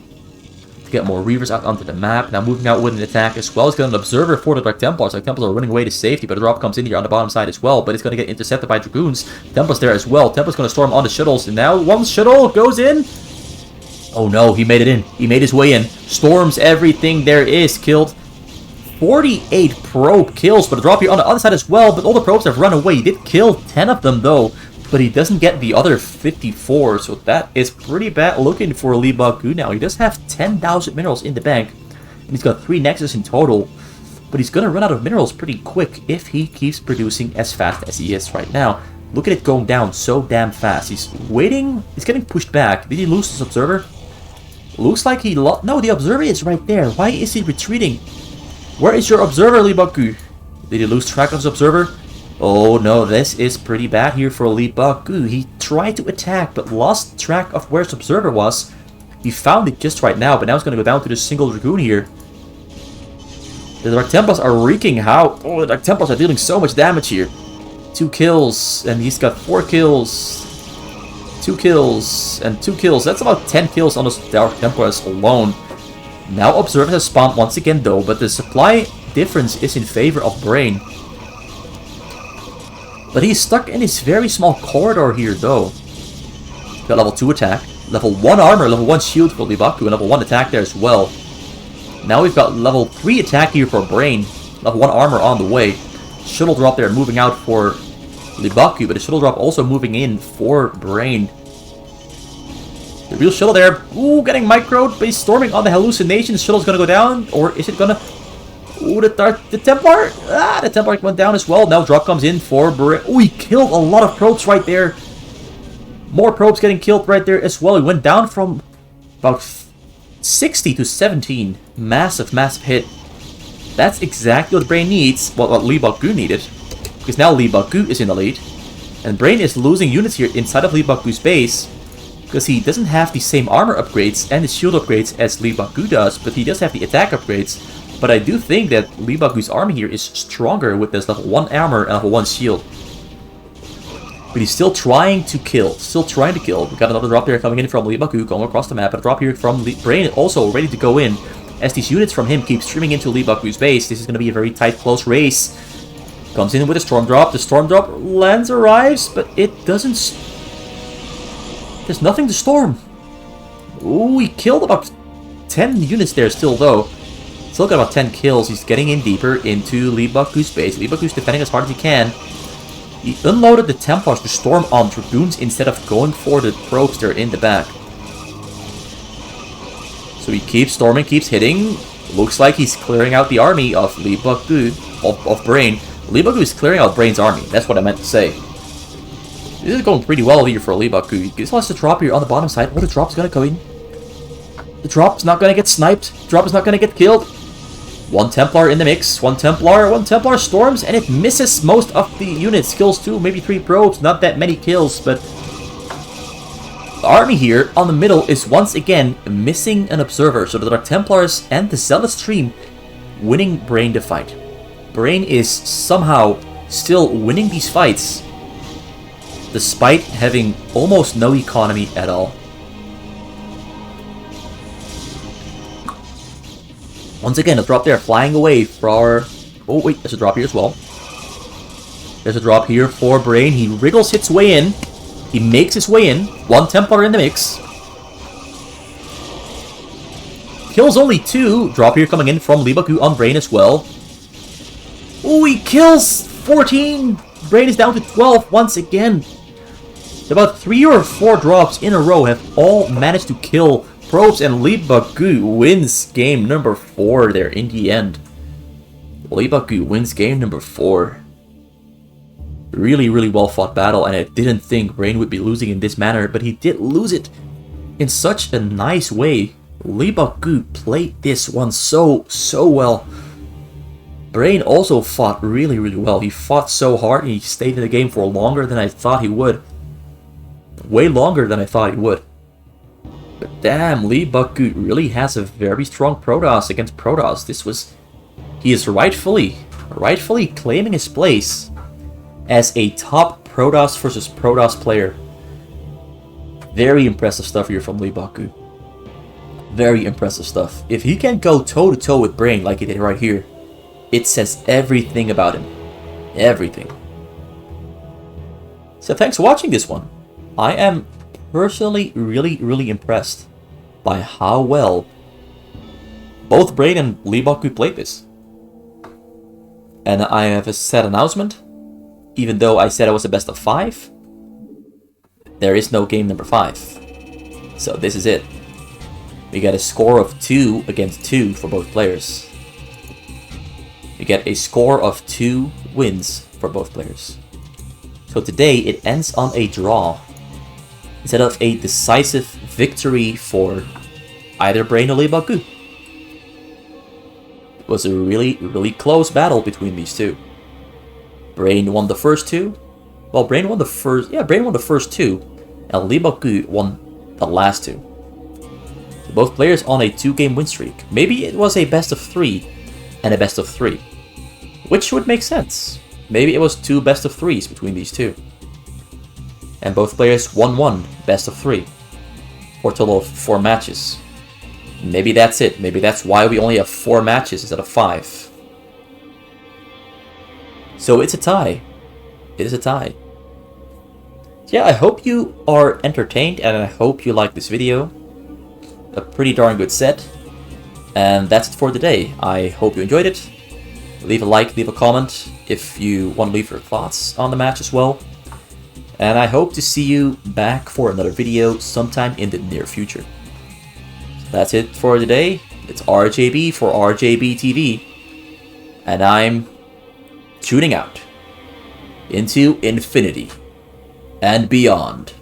to get more Reavers out onto the map. Now moving out with an attack as well. He's got an Observer for the Dark Templars. Dark Templars are running away to safety, but a drop comes in here on the bottom side as well. But it's going to get intercepted by Dragoons. Templars there as well. Templars going to storm on the shuttles. And now one shuttle goes in. Oh no, he made it in. He made his way in. Storms everything there is. Killed 48 probe kills, but a drop here on the other side as well. But all the probes have run away. He did kill 10 of them though, but he doesn't get the other 54. So that is pretty bad looking for Leebokgu now. He does have 10,000 minerals in the bank, and he's got 3 Nexus in total. But he's going to run out of minerals pretty quick if he keeps producing as fast as he is right now. Look at it going down so damn fast. He's waiting. He's getting pushed back. Did he lose his Observer? Looks like he lost. No, the Observer is right there. Why is he retreating? Where is your Observer, Leebokgu? Did he lose track of his Observer? Oh no, this is pretty bad here for Leebokgu. He tried to attack, but lost track of where his Observer was. He found it just right now, but now he's going to go down to the single Dragoon here. The Dark Templars are wreaking how... Oh, the Dark Templars are dealing so much damage here. 2 kills, and he's got 4 kills. 2 kills, and 2 kills. That's about 10 kills on those Dark Templars alone. Now Observer has spawned once again though, but the supply difference is in favor of Brain. But he's stuck in this very small corridor here though. Got level 2 attack, level 1 armor, level 1 shield for Leebokgu, and level 1 attack there as well. Now we've got level 3 attack here for Brain, level 1 armor on the way. Shuttle drop there moving out for Leebokgu, but the shuttle drop also moving in for Brain. The real shuttle there, ooh, getting microed, but he's storming on the hallucination. The shuttle's gonna go down, or is it gonna... Ooh, the Templar, the Templar went down as well. Now drop comes in for Brain. Ooh, he killed a lot of probes right there. More probes getting killed right there as well. He went down from about 60 to 17. Massive, massive hit. That's exactly what Brain needs, what Leebokgu needed. Because now Leebokgu is in the lead. And Brain is losing units here inside of Leebokgu's base. Because he doesn't have the same armor upgrades and the shield upgrades as Leebokgu does, but he does have the attack upgrades. But I do think that Leebokgu's army here is stronger with this level 1 armor and level 1 shield. But he's still trying to kill. We got another drop there coming in from Leebokgu, going across the map. But a drop here from Brain also ready to go in. As these units from him keep streaming into Leebokgu's base, this is going to be a very tight, close race. Comes in with a storm drop. The storm drop lands, arrives, but it doesn't... There's nothing to storm. Ooh, he killed about 10 units there still, though. Still got about 10 kills. He's getting in deeper into Leebokgu's base. Leebokgu's defending as hard as he can. He unloaded the Templars to storm on Dragoons instead of going for the probes there in the back. So he keeps storming, keeps hitting. Looks like he's clearing out the army of Leebokgu, of Brain. Leebokgu is clearing out Brain's army. That's what I meant to say. This is going pretty well here for Leebokgu. He just wants to drop here on the bottom side. Oh, the drop's gonna go in. The drop's not gonna get sniped. The drop is not gonna get killed. 1 Templar in the mix. 1 Templar storms, and it misses most of the units. Kills 2, maybe 3 probes. Not that many kills, but... The army here on the middle is once again missing an Observer. So the Dark Templars and the Zealous Stream winning Brain the fight. Brain is somehow still winning these fights, despite having almost no economy at all. Once again, a drop there, flying away for our... Oh wait, there's a drop here as well. There's a drop here for Brain. He wriggles his way in. He makes his way in. 1 Templar in the mix. Kills only 2. Drop here coming in from Leebokgu on Brain as well. Oh, he kills 14. Brain is down to 12 once again. About 3 or 4 drops in a row have all managed to kill probes, and Leebokgu wins game number 4 there in the end. Leebokgu wins game number 4. Really, really well fought battle, and I didn't think Brain would be losing in this manner, but he did lose it in such a nice way. Leebokgu played this one so well. Brain also fought really, really well. He fought so hard, and he stayed in the game for longer than I thought he would. Way longer than I thought he would. But damn, Leebokgu really has a very strong Protoss against Protoss. This was... He is rightfully claiming his place as a top Protoss versus Protoss player. Very impressive stuff here from Leebokgu. Very impressive stuff. If he can go toe-to-toe with Brain like he did right here, it says everything about him. Everything. So thanks for watching this one. I am personally really impressed by how well both Brain and Leebokgu played this. And I have a sad announcement. Even though I said I was a best of 5, there is no game number 5. So this is it. We get a score of 2 against 2 for both players. We get a score of 2 wins for both players. So today it ends on a draw instead of a decisive victory for either Brain or Leebokgu. It was a really close battle between these two. Brain won the first 2. Well, Brain won the first 2, and Leebokgu won the last 2. So both players on a 2-game win streak. Maybe it was a best of 3 and a best of 3, which would make sense. Maybe it was 2 best of 3s between these two. And both players won best of 3. For a total of 4 matches. Maybe that's it. Maybe that's why we only have 4 matches instead of 5. So it's a tie. It is a tie. Yeah, I hope you are entertained and I hope you like this video. A pretty darn good set. And that's it for today. I hope you enjoyed it. Leave a like, leave a comment if you want to leave your thoughts on the match as well. And I hope to see you back for another video sometime in the near future. So that's it for today. It's RJB for RJB TV. And I'm tuning out into infinity and beyond.